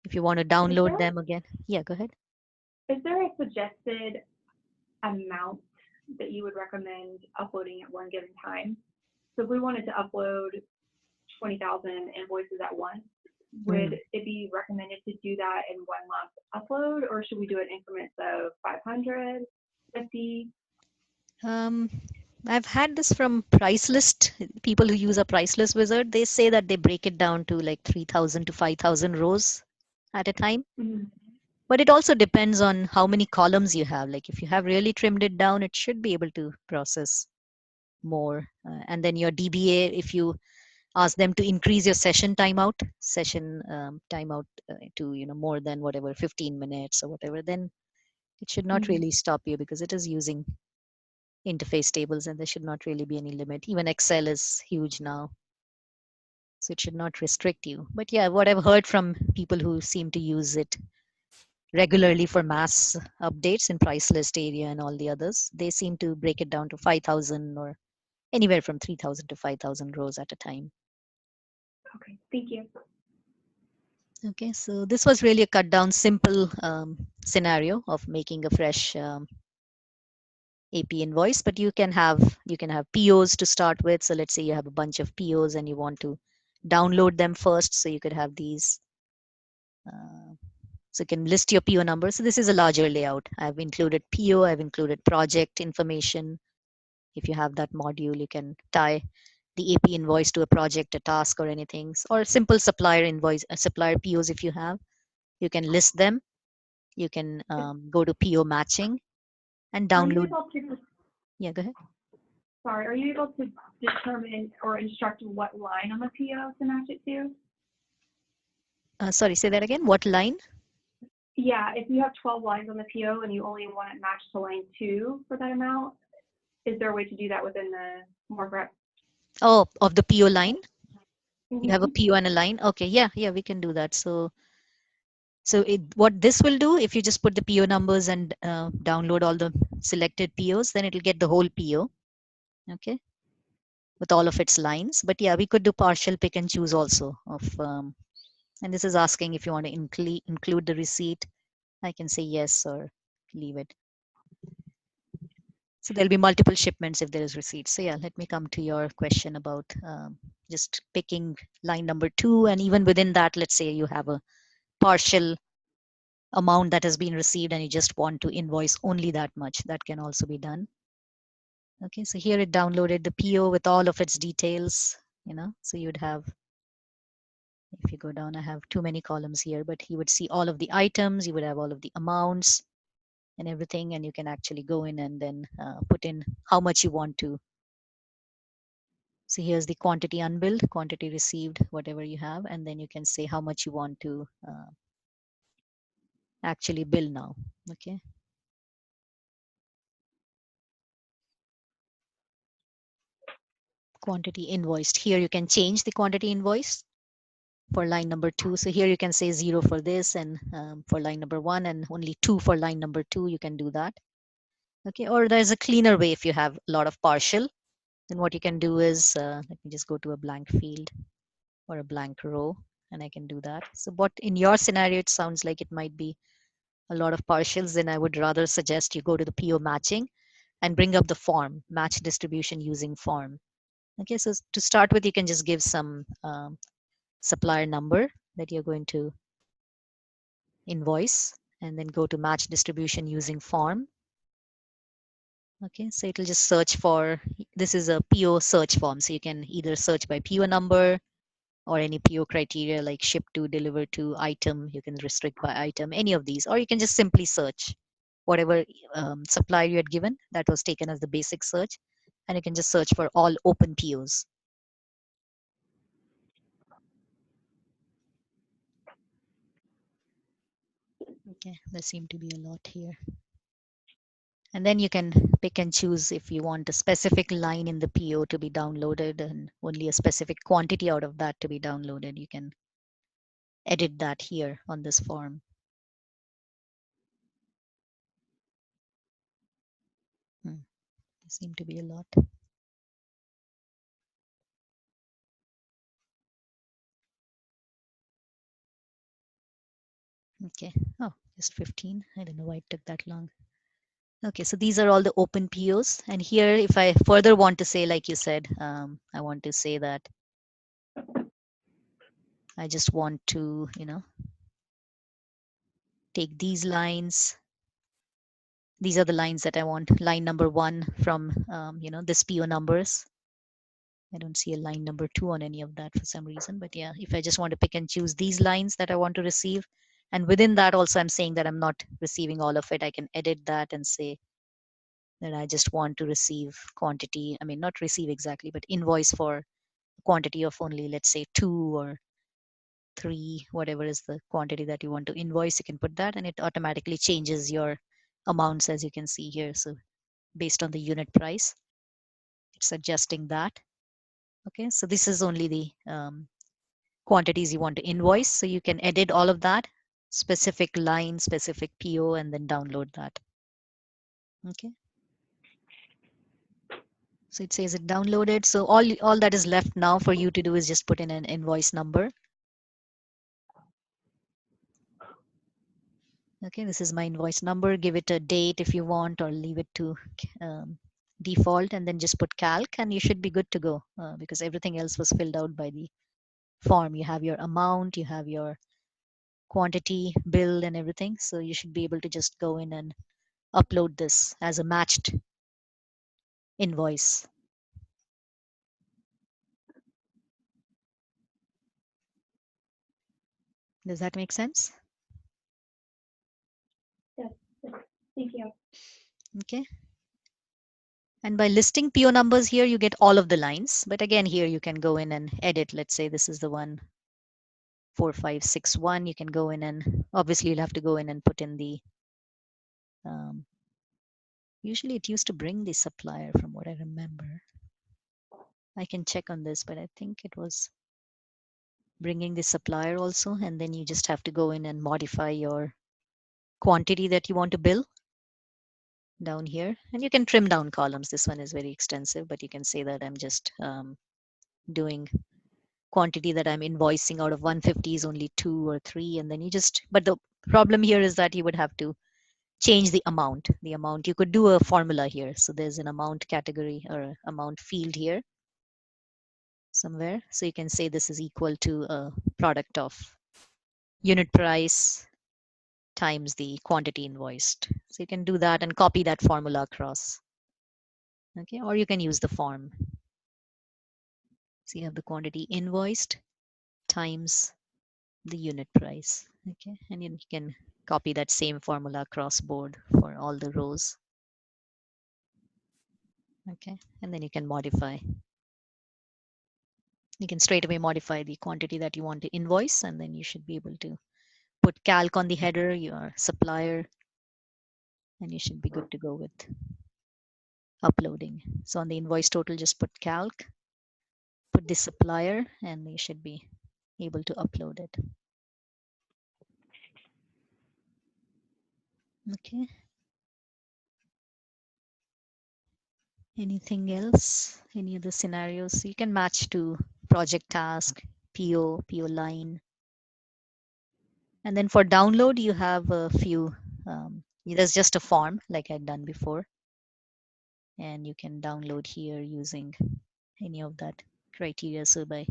If you want to download them again. Yeah, go ahead. Is there a suggested amount that you would recommend uploading at one given time? So if we wanted to upload 20,000 invoices at once, would it be recommended to do that in 1 month upload, or should we do it in increments of 500, 50? I've had this from price list. People who use a price list wizard, they say that they break it down to like 3,000 to 5,000 rows at a time. But it also depends on how many columns you have. Like if you have really trimmed it down, it should be able to process more. And then your DBA, if you ask them to increase your session timeout to more than whatever 15 minutes or whatever, then it should not really stop you because it is using interface tables and there should not really be any limit. Even Excel is huge now, so it should not restrict you. But yeah, what I've heard from people who seem to use it regularly for mass updates in price list area and all the others, they seem to break it down to 5,000 or anywhere from 3,000 to 5,000 rows at a time. Okay, thank you. Okay, so this was really a cut down, simple scenario of making a fresh AP invoice, but you can have POs to start with. So let's say you have a bunch of POs and you want to download them first. So you could have these So you can list your PO number. So this is a larger layout. I've included PO, I've included project information. If you have that module, you can tie the AP invoice to a project, a task, or anything, or simple supplier invoice, supplier POs. If you have, you can list them. You can go to PO matching and download. Yeah, go ahead. Sorry, are you able to determine or instruct what line on the PO to match it to? Sorry, say that again. What line? Yeah, if you have 12 lines on the PO and you only want it matched to line 2 for that amount, is there a way to do that within the more? Oh, of the PO line? Mm-hmm. You have a PO and a line? Okay, yeah, we can do that. So what this will do, if you just put the PO numbers and download all the selected POs, then it'll get the whole PO, okay, with all of its lines. But yeah, we could do partial pick and choose also of, and this is asking if you want to include the receipt. I can say yes or leave it. So there'll be multiple shipments if there is receipt. So yeah, let me come to your question about just picking line number 2. And even within that, let's say you have a partial amount that has been received and you just want to invoice only that much, that can also be done. Okay, so here it downloaded the PO with all of its details, so you'd have, if you go down, I have too many columns here, but you would see all of the items, you would have all of the amounts and everything, and you can actually go in and then put in how much you want to. So here's the quantity unbilled, quantity received, whatever you have, and then you can say how much you want to actually bill now. Okay. Quantity invoiced. Here you can change the quantity invoice for line number 2. So here you can say 0 for this, and for line number 1, and only 2 for line number 2. You can do that. Okay. Or there's a cleaner way if you have a lot of partial. Then what you can do is, let me just go to a blank field or a blank row, and I can do that. So what in your scenario, it sounds like it might be a lot of partials. Then I would rather suggest you go to the PO matching and bring up the form, match distribution using form. Okay, so to start with, you can just give some supplier number that you're going to invoice, and then go to match distribution using form. Okay, so it'll just search for, this is a PO search form. So you can either search by PO number or any PO criteria like ship to, deliver to, item. You can restrict by item, any of these, or you can just simply search whatever supplier you had given that was taken as the basic search, and you can just search for all open POs. Okay, there seem to be a lot here. And then you can pick and choose if you want a specific line in the PO to be downloaded and only a specific quantity out of that to be downloaded. You can edit that here on this form. There seem to be a lot. Okay. Oh, just 15. I don't know why it took that long. Okay, so these are all the open POs. And here, if I further want to say, like you said, I want to say that I just want to, take these lines. These are the lines that I want. Line number 1 from, this PO numbers. I don't see a line number 2 on any of that for some reason. But yeah, if I just want to pick and choose these lines that I want to receive, and within that also I'm saying that I'm not receiving all of it, I can edit that and say that I just want to receive quantity. I mean, not receive exactly, but invoice for quantity of only, let's say, 2 or 3, whatever is the quantity that you want to invoice. You can put that, and it automatically changes your amounts, as you can see here. So based on the unit price, it's adjusting that. Okay, so this is only the quantities you want to invoice. So you can edit all of that, specific line, specific PO, and then download that. Okay. So it says it downloaded. So all that is left now for you to do is just put in an invoice number. Okay, this is my invoice number. Give it a date if you want, or leave it to default, and then just put calc, and you should be good to go because everything else was filled out by the form. You have your amount, you have your quantity, bill, and everything. So you should be able to just go in and upload this as a matched invoice. Does that make sense? Yes. Thank you. Okay. And by listing PO numbers here, you get all of the lines. But again, here you can go in and edit. Let's say this is the one 4561. You can go in and obviously you'll have to go in and put in the usually it used to bring the supplier from what I remember. I can check on this, but I think it was bringing the supplier also. And then you just have to go in and modify your quantity that you want to bill down here. And you can trim down columns. This one is very extensive, but you can say that I'm just doing quantity that I'm invoicing out of 150 is only 2 or 3. And then you just, but the problem here is that you would have to change the amount. The amount, you could do a formula here. So there's an amount category or amount field here somewhere. So you can say this is equal to a product of unit price times the quantity invoiced. So you can do that and copy that formula across. Okay, or you can use the form. So you have the quantity invoiced times the unit price. Okay, and you can copy that same formula across board for all the rows. Okay, and then you can modify. You can straight away modify the quantity that you want to invoice, and then you should be able to put calc on the header, your supplier, and you should be good to go with uploading. So on the invoice total, just put calc, put the supplier, and you should be able to upload it. Okay. Anything else? Any other scenarios? So you can match to project task, PO line. And then for download, you have a few, there's just a form like I'd done before. And you can download here using any of that criteria. So by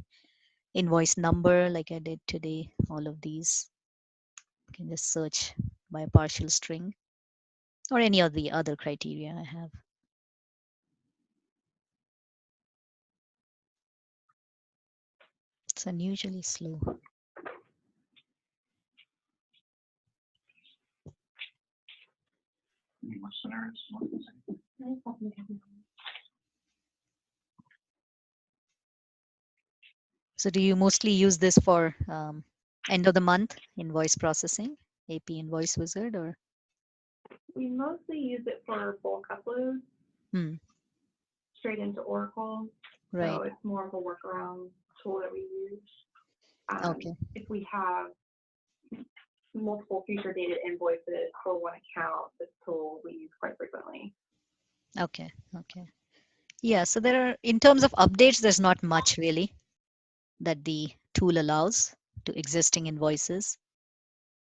invoice number, like I did today, all of these, you can just search by a partial string or any of the other criteria I have. It's unusually slow. So do you mostly use this for end of the month invoice processing, AP Invoice Wizard, or? We mostly use it for bulk uploads straight into Oracle. Right. So it's more of a workaround tool that we use. Okay. If we have multiple future dated invoices for one account, this tool we use quite frequently. Okay. Okay. Yeah. So there are, in terms of updates, there's not much really that the tool allows to existing invoices.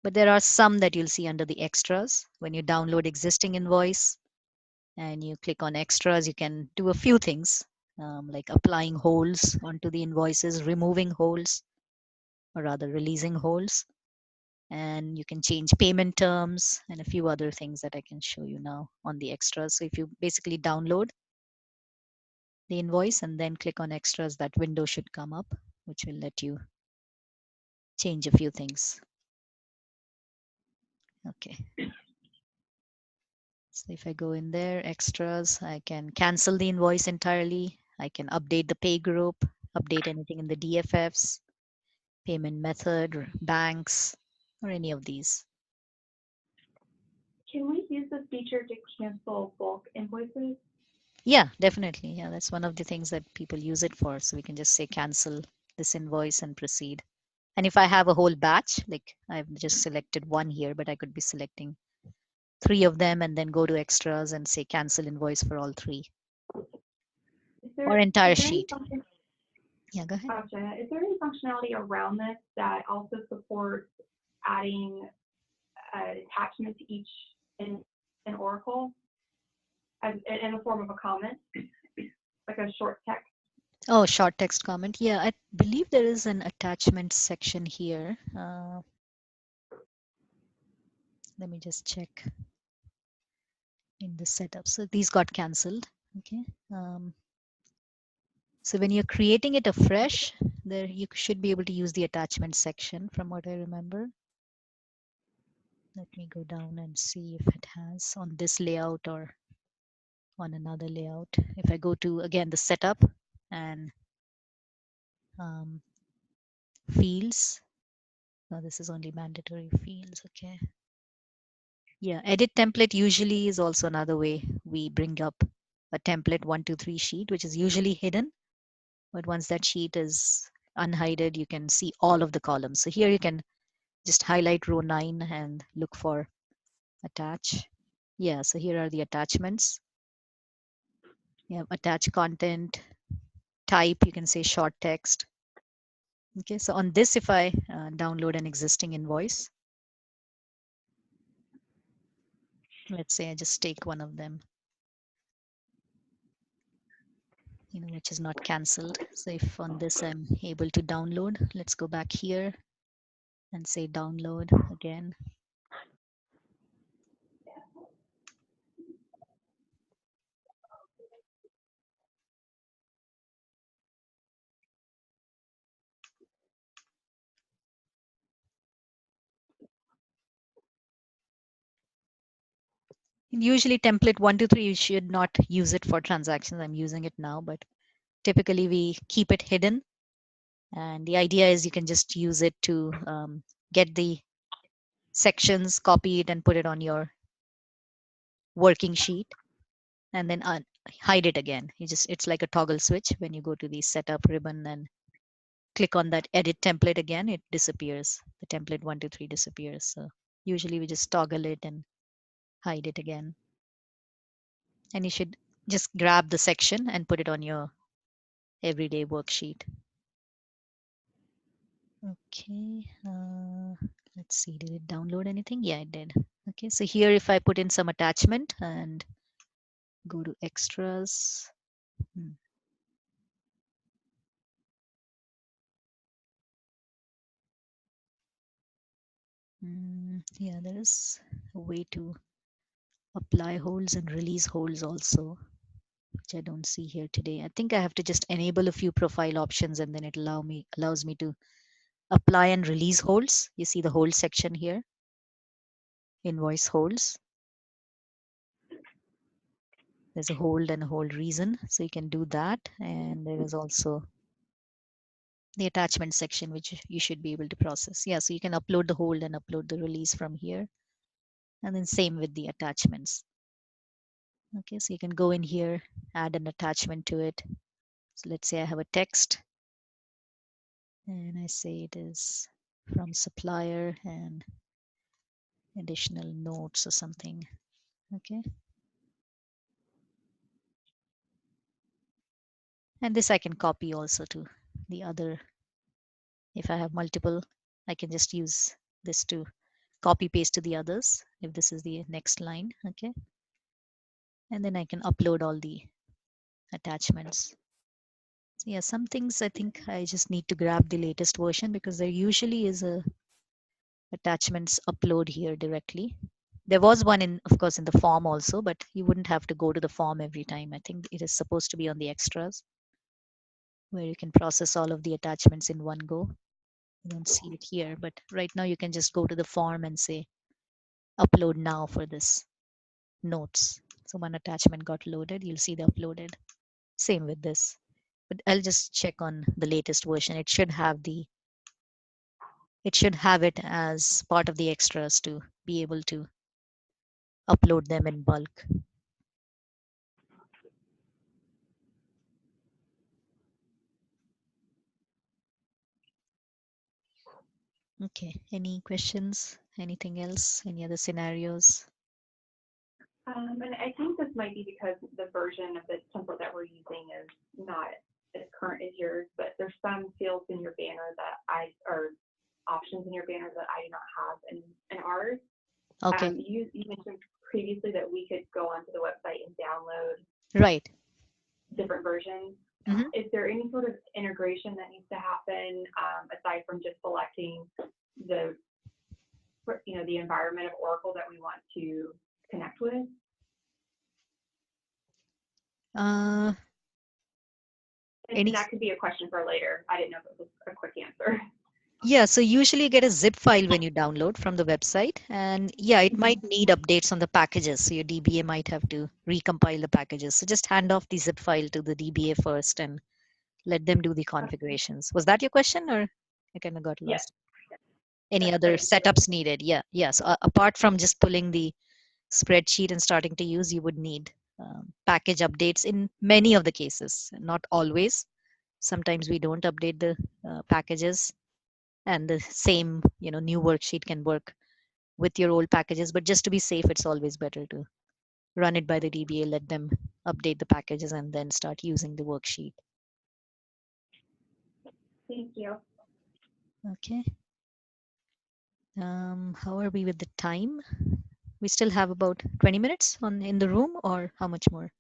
But there are some that you'll see under the extras. When you download existing invoice and you click on extras, you can do a few things like applying holds onto the invoices, removing holds, or rather releasing holds. And you can change payment terms and a few other things that I can show you now on the extras. So if you basically download the invoice and then click on extras, that window should come up, which will let you change a few things. Okay. So if I go in there, extras, I can cancel the invoice entirely. I can update the pay group, update anything in the DFFs, payment method, or banks, or any of these. Can we use this feature to cancel bulk invoices? Yeah, definitely. Yeah, that's one of the things that people use it for. So we can just say cancel this invoice and proceed. And if I have a whole batch, like I've just selected one here, but I could be selecting 3 of them and then go to extras and say cancel invoice for all 3. Or entire sheet. Yeah, go ahead. Gotcha. Is there any functionality around this that also supports adding an attachment to each in Oracle as in the form of a comment, like a short text? Oh, short text comment. Yeah, I believe there is an attachment section here. Let me just check in the setup. So these got cancelled. Okay. So when you're creating it afresh, there you should be able to use the attachment section from what I remember. Let me go down and see if it has on this layout or on another layout. If I go to, again, the setup and fields. No, this is only mandatory fields. Okay. Yeah, edit template usually is also another way we bring up a template 1, 2, 3 sheet, which is usually hidden. But once that sheet is unhided, you can see all of the columns. So here you can just highlight row 9 and look for attach. Yeah, so here are the attachments. You have attach content, type, you can say short text. Okay, so on this, if I download an existing invoice, let's say I just take one of them, which is not canceled. So if on this I'm able to download, let's go back here and say download again. Usually template 1, 2, 3, you should not use it for transactions. I'm using it now, but typically we keep it hidden. And the idea is you can just use it to get the sections, copy it and put it on your working sheet and then hide it again. It's like a toggle switch. When you go to the setup ribbon and click on that edit template again, it disappears. The template 1, 2, 3 disappears. So usually we just toggle it and hide it again. And you should just grab the section and put it on your everyday worksheet. Okay, let's see, did it download anything? Yeah, it did. Okay, so here if I put in some attachment and go to extras, yeah, there is a way to apply holds and release holds also, which I don't see here today. I think I have to just enable a few profile options and then it allows me to apply and release holds. You see the hold section here, invoice holds. There's a hold and a hold reason, so you can do that. And there is also the attachment section, which you should be able to process. Yeah, so you can upload the hold and upload the release from here. And then same with the attachments. Okay, so you can go in here, add an attachment to it. So let's say I have a text and I say it is from supplier and additional notes or something. Okay. And this I can copy also to the other. If I have multiple, I can just use this to copy paste to the others if this is the next line. Okay. And then I can upload all the attachments. So yeah, some things I think I just need to grab the latest version because there usually is a attachments upload here directly. There was one in, of course, in the form also, but you wouldn't have to go to the form every time. I think it is supposed to be on the extras where you can process all of the attachments in one go. You don't see it here, but right now you can just go to the form and say upload now for this notes. So one attachment got loaded, you'll see the uploaded. Same with this, but I'll just check on the latest version. It should have it as part of the extras to be able to upload them in bulk. Okay, any questions? Anything else? Any other scenarios? And I think this might be because the version of the template that we're using is not as current as yours, but there's some fields in your banner or options in your banner that I do not have in ours. Okay. You mentioned previously that we could go onto the website and download right different versions. Is there any sort of integration that needs to happen aside from just selecting the the environment of Oracle that we want to connect with? And that could be a question for later. I didn't know if it was a quick answer. Yeah, so usually you get a zip file when you download from the website. And yeah, it might need updates on the packages. So your DBA might have to recompile the packages. So just hand off the zip file to the DBA first and let them do the configurations. Was that your question, or I kind of got lost? Yes. Any other setups needed? Yeah, yeah. So apart from just pulling the spreadsheet and starting to use, you would need package updates in many of the cases, not always. Sometimes we don't update the packages, and the same new worksheet can work with your old packages, but just to be safe, it's always better to run it by the DBA, let them update the packages, and then start using the worksheet. Thank you. Okay. How are we with the time? We still have about 20 minutes in the room, or how much more?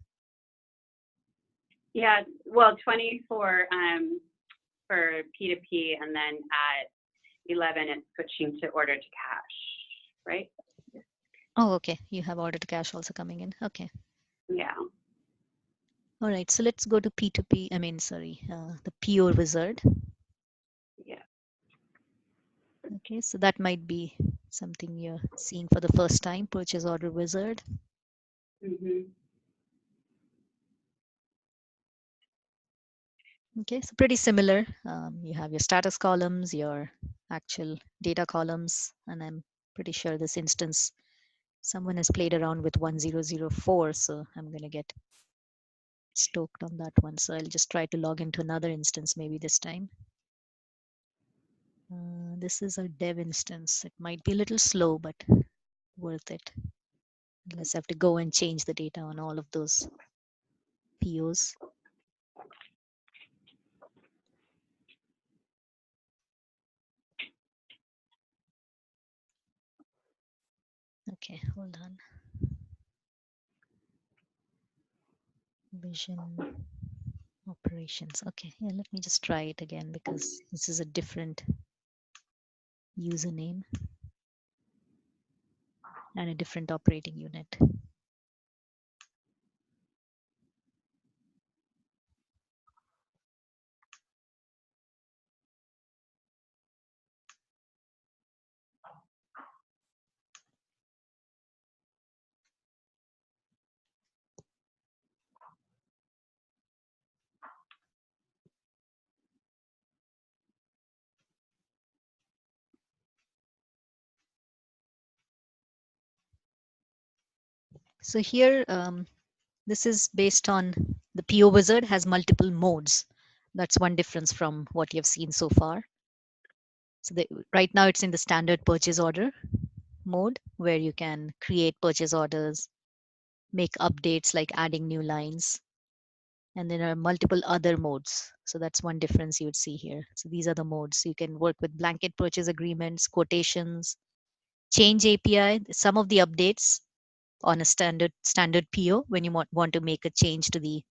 Yeah, well, 20 for P2P, and then at 11, it's switching to order to cash, right? Oh, okay. You have order to cash also coming in. Okay. Yeah. All right. So let's go to P2P. The PO wizard. Yeah. Okay. So that might be something you're seeing for the first time, purchase order wizard. Mm-hmm. Okay, so pretty similar. You have your status columns, your actual data columns, and I'm pretty sure this instance, someone has played around with 1004, so I'm going to get stoked on that one. So I'll just try to log into another instance maybe this time. This is a dev instance. It might be a little slow, but worth it. Unless I have to go and change the data on all of those POs. Okay, hold on. Vision operations. Okay, yeah, let me just try it again because this is a different username and a different operating unit. So here, this is based on the PO wizard has multiple modes. That's one difference from what you've seen so far. So right now it's in the standard purchase order mode where you can create purchase orders, make updates like adding new lines, and there are multiple other modes. So that's one difference you would see here. So these are the modes. You can work with blanket purchase agreements, quotations, change API. Some of the updates on a standard PO, when you want to make a change to the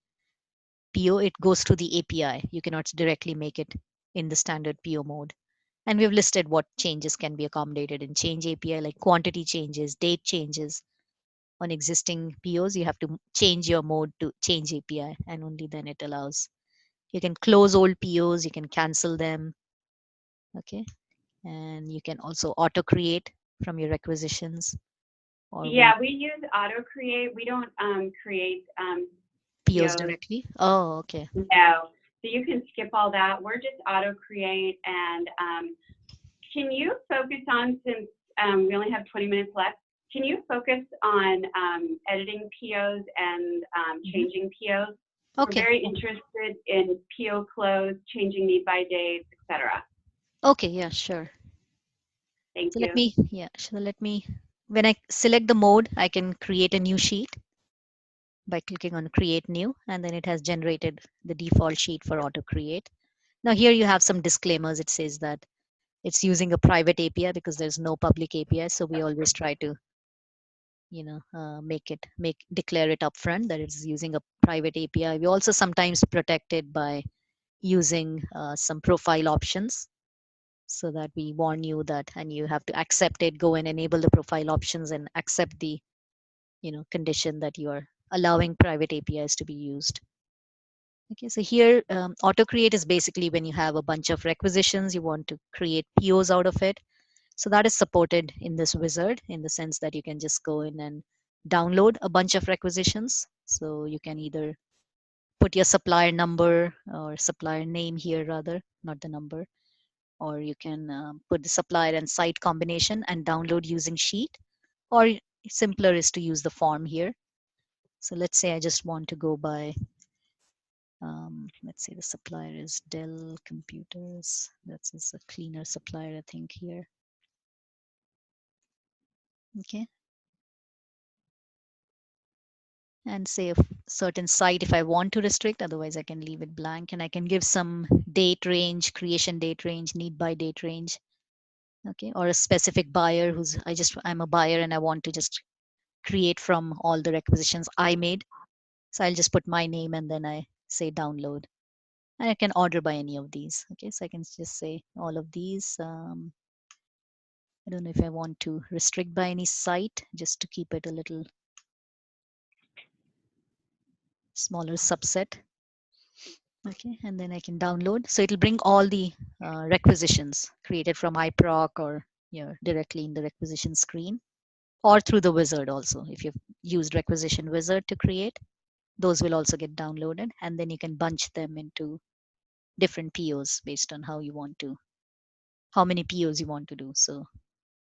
PO, it goes to the API. You cannot directly make it in the standard PO mode. And we've listed what changes can be accommodated in change API, like quantity changes, date changes. On existing POs, you have to change your mode to change API, and only then it allows. You can close old POs, you can cancel them. Okay. And you can also auto create from your requisitions. Or yeah, we use auto create. We don't create POs directly. Oh, okay. No, so you can skip all that. We're just auto create. And can you focus on, since we only have 20 minutes left, can you focus on editing POs and changing POs? Okay. We're very interested in PO close, changing need by dates, etc. Okay, yeah, sure. Thank you. Let me, when I select the mode, I can create a new sheet by clicking on create new, and then it has generated the default sheet for auto create. Now here you have some disclaimers. It says that it's using a private API because there's no public API. So we always try to, declare it upfront that it's using a private API. We also sometimes protect it by using some profile options. so that we warn you that, and you have to accept it, go and enable the profile options and accept the condition that you are allowing private APIs to be used. Okay, so here auto create is basically when you have a bunch of requisitions, you want to create POs out of it. So that is supported in this wizard in the sense that you can just go in and download a bunch of requisitions. So you can either put your supplier number or supplier name here, rather, not the number, or you can put the supplier and site combination and download using Sheet, or simpler is to use the form here. So let's say I just want to go by, let's say the supplier is Dell Computers. That's a cleaner supplier, I think, here. Okay. And say a certain site if I want to restrict, otherwise I can leave it blank, and I can give some date range, creation date range, need by date range. Okay, or a specific buyer who's I'm a buyer and I want to just create from all the requisitions I made. So I'll just put my name and then I say download, and I can order by any of these. Okay, so I can just say all of these. I don't know if I want to restrict by any site, just to keep it a little smaller subset. Okay, and then I can download. So it'll bring all the requisitions created from iProc or directly in the requisition screen, or through the wizard also. If you've used requisition wizard to create, those will also get downloaded, and then you can bunch them into different POs based on how many POs you want to do. So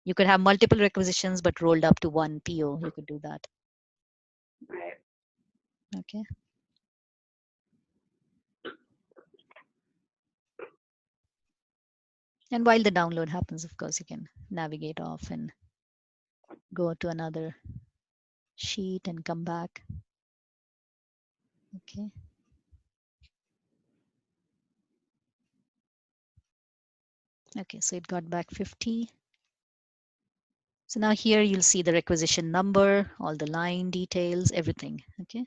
you could have multiple requisitions, but rolled up to one PO. You could do that. Right. Okay. And while the download happens, of course, you can navigate off and go to another sheet and come back. Okay. Okay, so it got back 50. So now here you'll see the requisition number, all the line details, everything. Okay.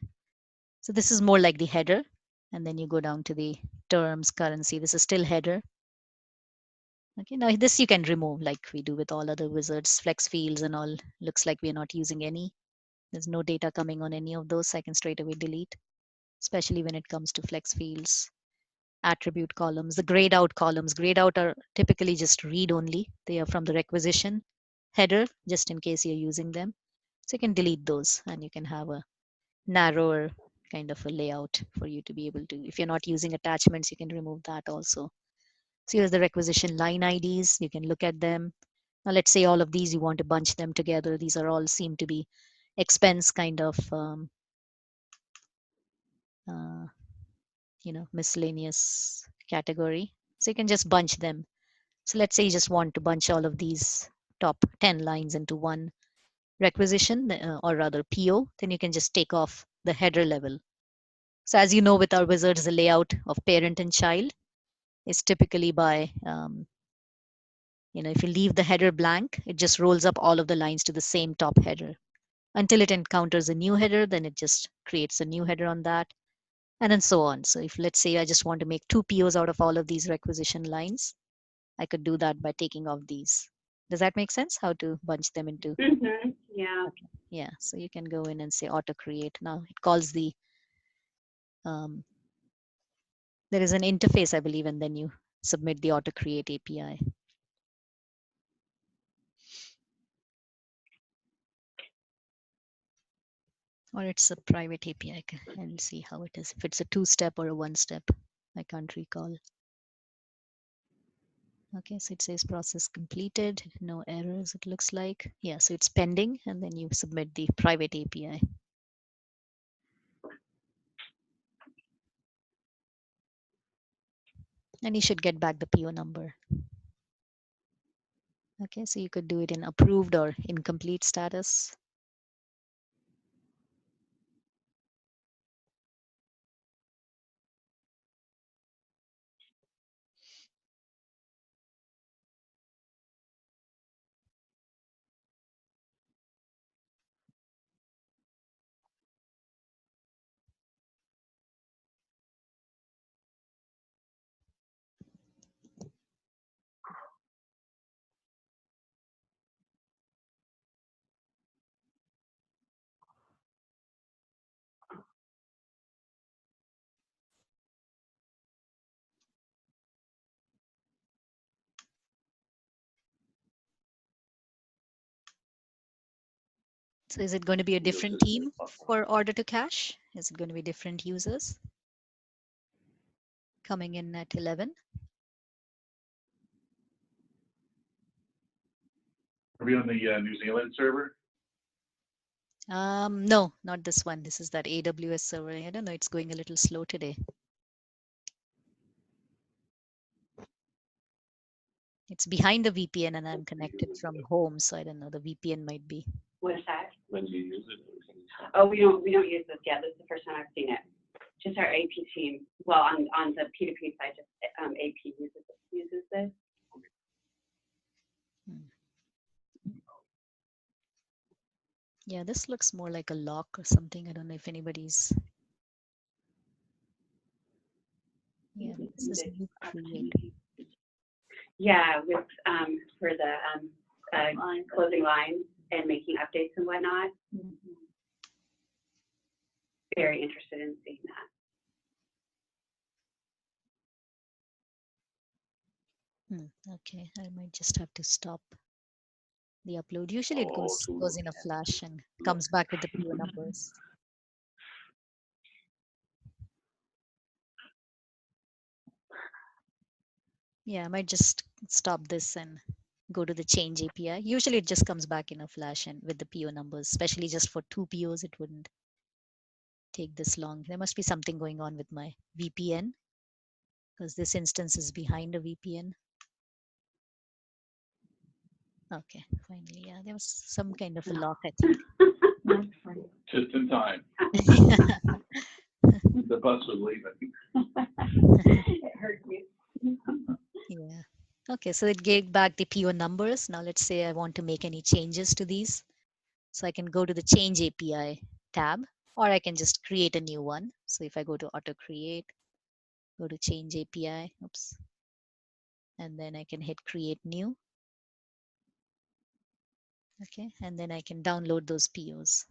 So this is more like the header. And then you go down to the terms, currency. This is still header. Okay, now this you can remove like we do with all other wizards, flex fields and all. Looks like we're not using any. There's no data coming on any of those. I can straight away delete, especially when it comes to flex fields. Attribute columns, the grayed out columns. Grayed out are typically just read only. They are from the requisition header, just in case you're using them. So you can delete those and you can have a narrower kind of a layout for you to be able to, if you're not using attachments, you can remove that also. So here's the requisition line IDs. You can look at them. Now let's say all of these, you want to bunch them together. These are all seem to be expense kind of, uh, miscellaneous category. So you can just bunch them. So let's say you just want to bunch all of these top 10 lines into one requisition, or rather PO, then you can just take off the header level. So as you know, with our wizards, the layout of parent and child is typically by, if you leave the header blank, it just rolls up all of the lines to the same top header. Until it encounters a new header, then it just creates a new header on that, and then so on. So if let's say I just want to make two POs out of all of these requisition lines, I could do that by taking off these. Does that make sense? How to bunch them into? Mm-hmm. Yeah. Okay. Yeah. So you can go in and say auto create. Now it calls the, there is an interface, I believe, and then you submit the auto create API. Or it's a private API. I'll see how it is. If it's a two-step or a one-step, I can't recall. Okay, so it says process completed, no errors, it looks like. Yeah, so it's pending, and then you submit the private API. And you should get back the PO number. Okay, so you could do it in approved or incomplete status. So is it going to be a different team for order to cash? Is it going to be different users coming in at 11? Are we on the New Zealand server? No, not this one. This is that AWS server. I don't know. It's going a little slow today. It's behind the VPN and I'm connected from home. So I don't know. The VPN might be. What is that? When do you use it? Oh, we don't use this yet. This is the first time I've seen it. Just our AP team. Well, on the P2P side, just AP uses this. Yeah, this looks more like a lock or something. I don't know if anybody's. Yeah, this is new create. Yeah, with for the closing lines and making updates and whatnot. Very interested in seeing that. Okay, I might just have to stop the upload. Usually it goes in a flash and comes back with the PO numbers. Yeah, I might just stop this and go to the change API. Usually it just comes back in a flash and with the PO numbers, especially just for 2 POs, it wouldn't take this long. There must be something going on with my VPN because this instance is behind a VPN. Okay, finally, yeah, there was some kind of a lock, I think. Just in time. The bus was leaving. It hurt you. Yeah. Okay, so it gave back the PO numbers. Now let's say I want to make any changes to these. So I can go to the Change API tab, or I can just create a new one. So if I go to Auto Create, go to Change API, oops, and then I can hit Create New. Okay, and then I can download those POs.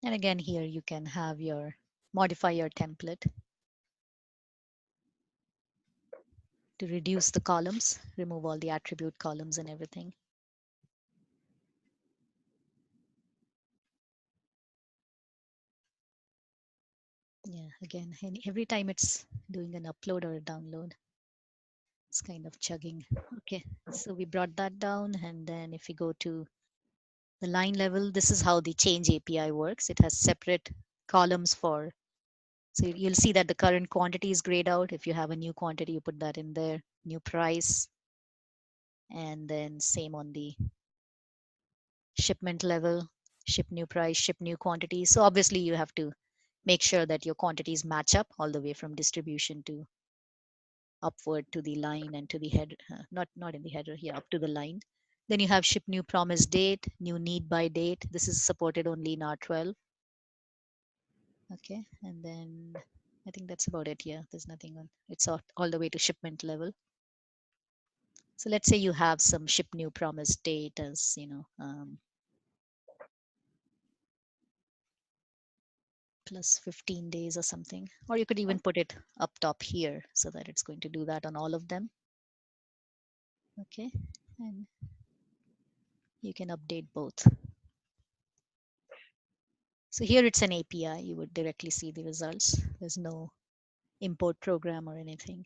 And again, here you can have modify your template to reduce the columns, remove all the attribute columns and everything. Yeah, again, every time it's doing an upload or a download, it's kind of chugging. Okay, so we brought that down. And then if we go to the line level, this is how the change API works. It has separate columns for, so you'll see that the current quantity is grayed out. If you have a new quantity, you put that in there, new price, and then same on the shipment level, ship new price, ship new quantity. So obviously you have to make sure that your quantities match up all the way from distribution to upward to the line and to the head, not in the header here, up to the line. Then you have ship new promise date, new need by date. This is supported only in R12. Okay, and then I think that's about it. Yeah, there's nothing on. It's all the way to shipment level. So let's say you have some ship new promise date as, plus 15 days or something. Or you could even put it up top here so that it's going to do that on all of them. Okay, and you can update both. So here it's an API. You would directly see the results. There's no import program or anything.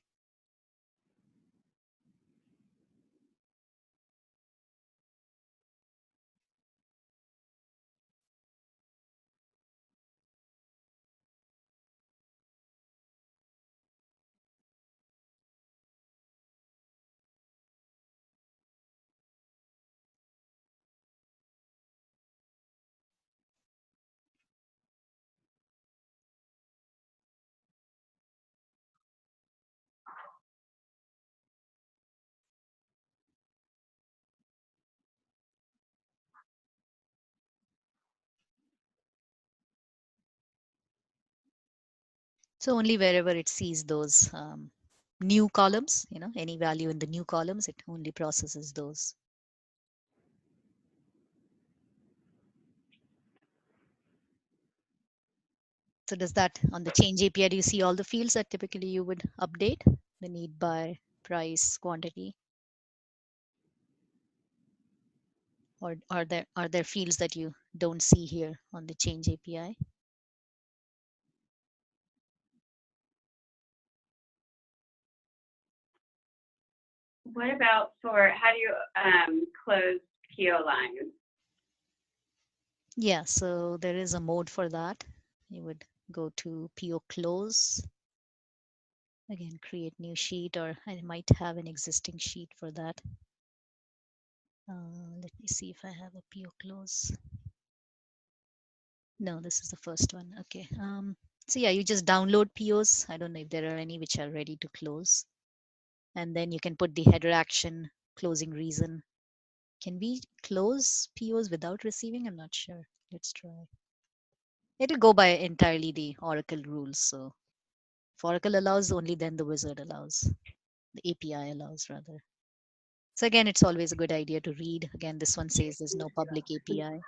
So only wherever it sees those new columns, any value in the new columns, it only processes those. So does that, on the change API, do you see all the fields that typically you would update? The need, by, price, quantity? Or are there fields that you don't see here on the change API? What about for, how do you close PO lines? Yeah, so there is a mode for that. You would go to PO close. Again, create new sheet, or I might have an existing sheet for that. Let me see if I have a PO close. No, this is the first one. Okay. So yeah, you just download POs. I don't know if there are any which are ready to close. And then you can put the header action, closing reason. Can we close POs without receiving? I'm not sure. Let's try. It'll go by entirely the Oracle rules. So if Oracle allows, only then the wizard allows. The API allows, rather. So again, it's always a good idea to read. Again, this one says there's no public API.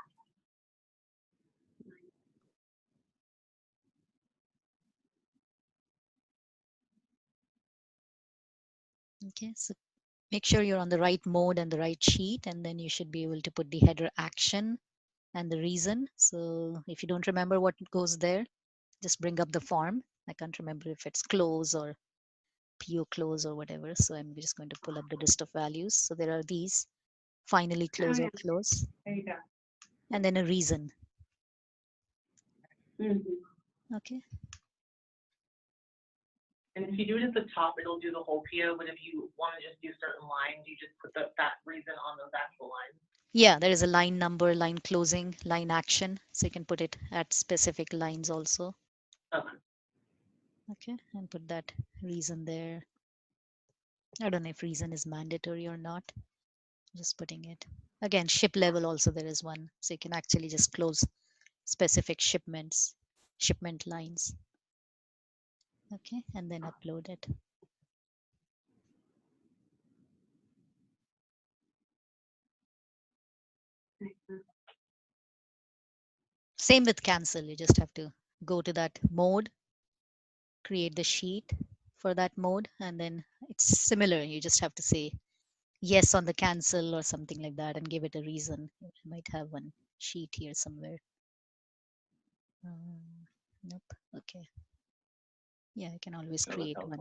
Okay, so make sure you're on the right mode and the right sheet, and then you should be able to put the header action and the reason. So if you don't remember what goes there, just bring up the form. I can't remember if it's close or PO close or whatever. So I'm just going to pull up the list of values. So there are these: finally close or close, There you go. and then a reason. Okay. And if you do it at the top, it'll do the whole PO, but if you want to just do certain lines, you just put that reason on those actual lines. Yeah, there is a line number, line closing, line action. So you can put it at specific lines also. Okay. Okay, and put that reason there. I don't know if reason is mandatory or not. Just putting it. Again, ship level also there is one. So you can actually just close specific shipments, shipment lines. Okay, and then upload it. Same with cancel. You just have to go to that mode, create the sheet for that mode, and then it's similar. You just have to say yes on the cancel or something like that and give it a reason. I might have one sheet here somewhere. Nope. Okay. Yeah, I can always create one.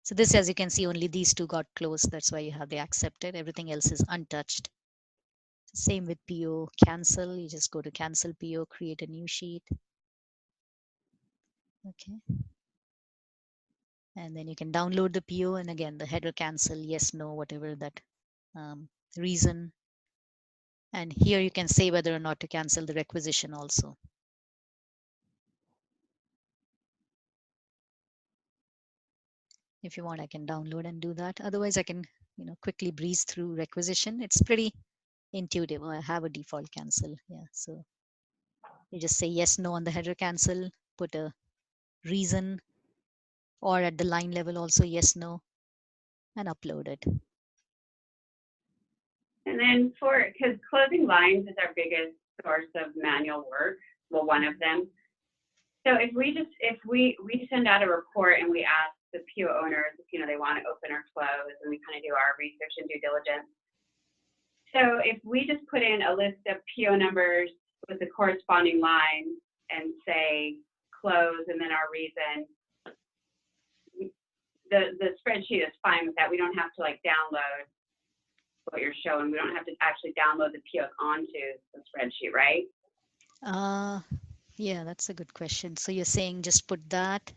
So this, as you can see, only these two got closed. That's why you have the accepted. Everything else is untouched. Same with PO cancel. You just go to cancel PO, create a new sheet. Okay. And then you can download the PO, and again, the header cancel, yes, no, whatever that reason. And here you can say whether or not to cancel the requisition also. If you want, I can download and do that. Otherwise, I can, quickly breeze through requisition. It's pretty intuitive. I have a default cancel. Yeah. So you just say yes, no on the header cancel, put a reason, or at the line level also yes, no, and upload it. And then because closing lines is our biggest source of manual work, well, one of them. So if we send out a report and we ask the PO owners if they want to open or close, and we kind of do our research and due diligence. So if we just put in a list of PO numbers with the corresponding lines and say close and then our reason, the spreadsheet is fine with that. We don't have to download what you're showing. We don't have to actually download the POs onto the spreadsheet, right? Yeah, that's a good question. So you're saying just put that.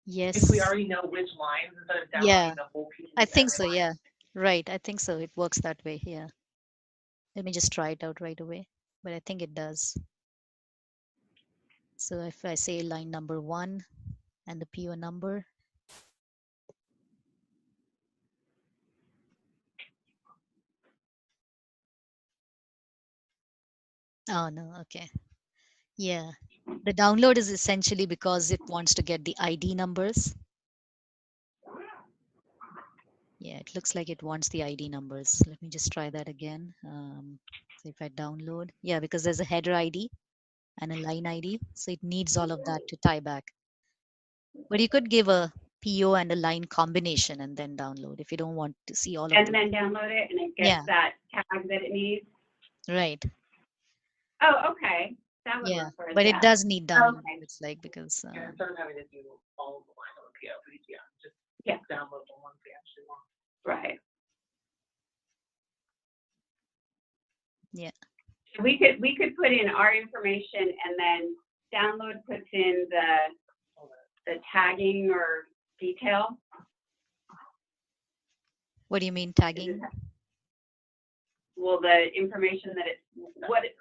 Yes. If we already know which lines, instead of downloading the whole PO. I think so. Yeah. Right. I think so. It works that way. Yeah. Let me just try it out right away. But I think it does. So if I say line number 1 and the PO number. Oh, no. Okay. Yeah. The download is essentially because it wants to get the ID numbers. Yeah, it looks like it wants the ID numbers. Let me just try that again. So if I download, yeah, because there's a header ID and a line ID. So it needs all of that to tie back. But you could give a PO and a line combination and then download if you don't want to see all of And them. then download it and it gets Yeah. that tag that it needs. Right. Oh, okay. That would Yeah. work for us. But it Yeah. does need download. Okay. It's like because Yeah, instead of having to do all of the line on the PO, yeah, just Yeah. download the ones we actually want. Right. yeah. We could put in our information and then download puts in the tagging or detail. What do you mean tagging? Well, the information that it's what it,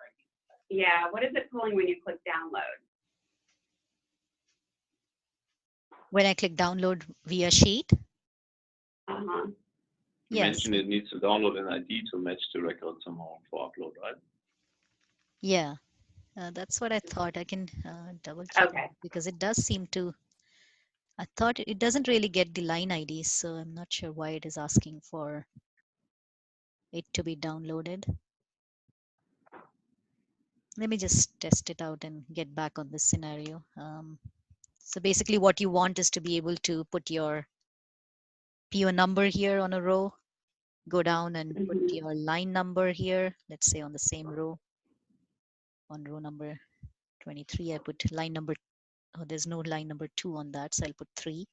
yeah, what is it pulling when you click download? When I click download via sheet? Uh-huh. You Yes. mentioned it needs to download an ID to match the record somehow for upload, right? Yeah. That's what I thought. I can double check Okay. because it does seem to. I thought it doesn't really get the line IDs, so I'm not sure why it is asking for it to be downloaded. Let me just test it out and get back on this scenario. So basically what you want is to be able to put your PO number here on a row, go down and put your line number here, let's say on the same row. On row number 23, I put line number, oh, there's no line number 2 on that, so I'll put 3.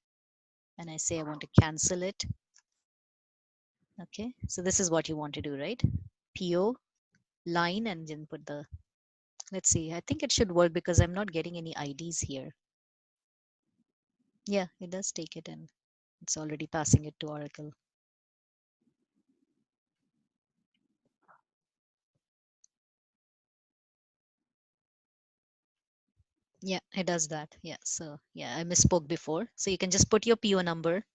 And I say I want to cancel it. Okay, so this is what you want to do, right? PO, line, and then put the, let's see, I think it should work because I'm not getting any IDs here. Yeah, it does take it and it's already passing it to Oracle. Yeah, it does that. Yeah, so yeah, I misspoke before. So you can just put your PO number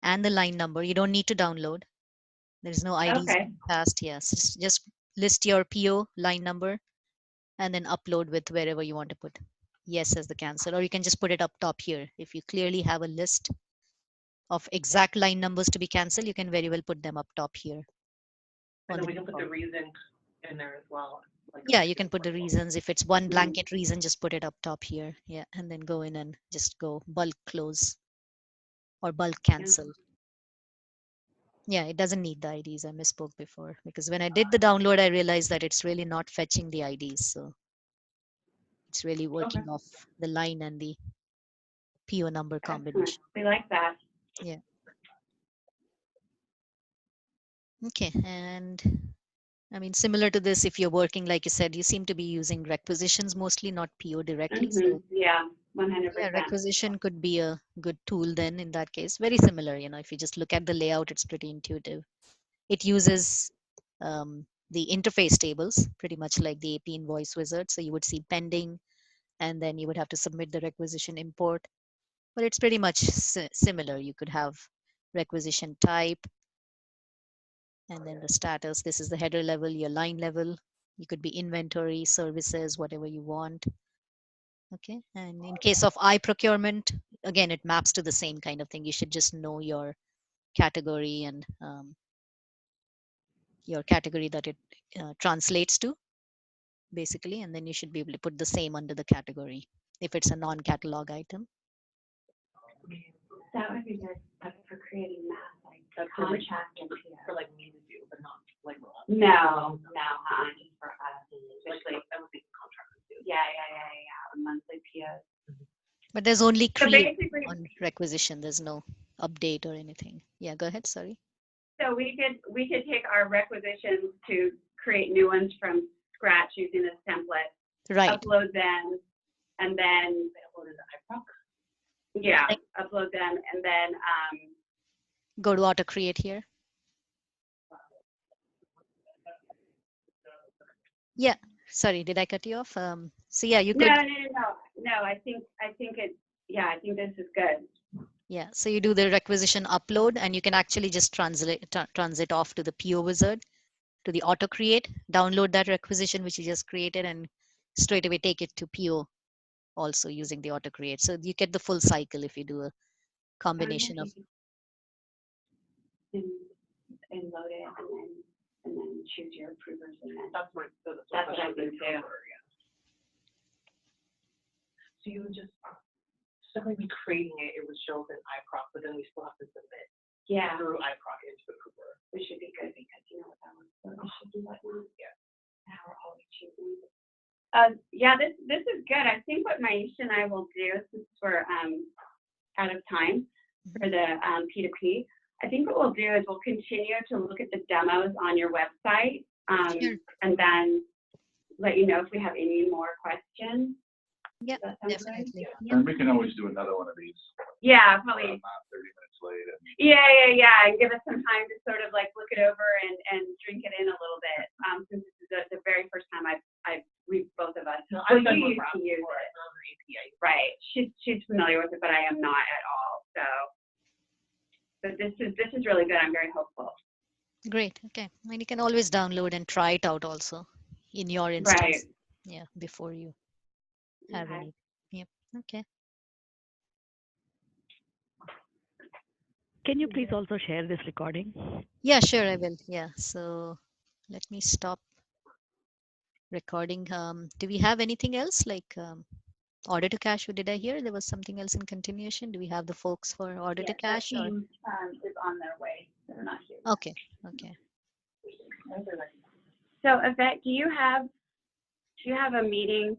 and the line number. You don't need to download. There is no IDs Okay. passed. Yes, just list your PO line number and then upload with wherever you want to put yes as the cancel, or you can just put it up top here. If you clearly have a list of exact line numbers to be canceled, you can very well put them up top here. And then we can put the reason in there as well. Like yeah, you can put the reasons. If it's one blanket reason, just put it up top here. Yeah, and then go in and just go bulk close or bulk cancel. Yeah, it doesn't need the IDs. I misspoke before because when I did the download, I realized that it's really not fetching the IDs. So it's really working off the line and the PO number combination. We like that. Yeah. Okay, and I mean, similar to this, if you're working, like you said, you seem to be using requisitions mostly, not PO directly. So yeah, 100%. yeah, requisition could be a good tool then in that case. Very similar, you know, if you just look at the layout, it's pretty intuitive. It uses the interface tables, pretty much like the AP invoice wizard. So you would see pending, and then you would have to submit the requisition import. But it's pretty much similar. You could have requisition type, and then the status. This is the header level, your line level. You could be inventory, services, whatever you want. Okay, and in case of procurement, again, it maps to the same kind of thing. You should just know your category and your category that it translates to, basically, and then you should be able to put the same under the category if it's a non-catalog item. That would be good for creating math, like contract and for like me to do, but not like no, just for us. Especially I would think contractors do. Yeah. Monthly POs. But there's only So create basically, on requisition. There's no update or anything. Yeah, go ahead. Sorry. so we could take our requisitions to create new ones from scratch using this template. Right. Upload them, and then upload the iProc. Yeah, upload them, and then go to auto create here. Yeah, sorry, did I cut you off? So yeah, you could. No. I think it. Yeah, I think this is good. Yeah, so you do the requisition upload, and you can actually just transit off to the PO wizard, to the auto create, download that requisition which you just created, and straight away take it to PO also using the auto create. So you get the full cycle if you do a combination of. And load it, and then choose your approvers, and then that's what I do too. So you would just simply be creating it. It would show up in iProc, but then we still have to submit through iProc into the Cooper. Which should be good because you know what that was. So we should do that now. Yeah. Now we're always choosing. Yeah, this is good. I think what Maisha and I will do, since we're out of time for the P2P, I think what we'll do is we'll continue to look at the demos on your website, and then let you know if we have any more questions. Yeah, definitely. Yeah. And we can always do another one of these. Yeah, probably. Not 30 minutes late. I mean, Yeah, and give us some time to sort of like look it over and drink it in a little bit. Since this is the very first time we both of us. No, I've done used more to use before. it. Another API. Right. She's familiar with it, but I am not at all. So this is really good. I'm very hopeful. Great. Okay. And you can always download and try it out also in your instance. Right. Yeah, before you have any. Yep. Okay. Can you please also share this recording? Yeah, sure, I will. Yeah. So let me stop recording. Do we have anything else like order to cash? Did I hear there was something else in continuation? Do we have the folks for order to cash? That team is on their way. They're not here. Okay. Okay. So Yvette, do you have a meeting?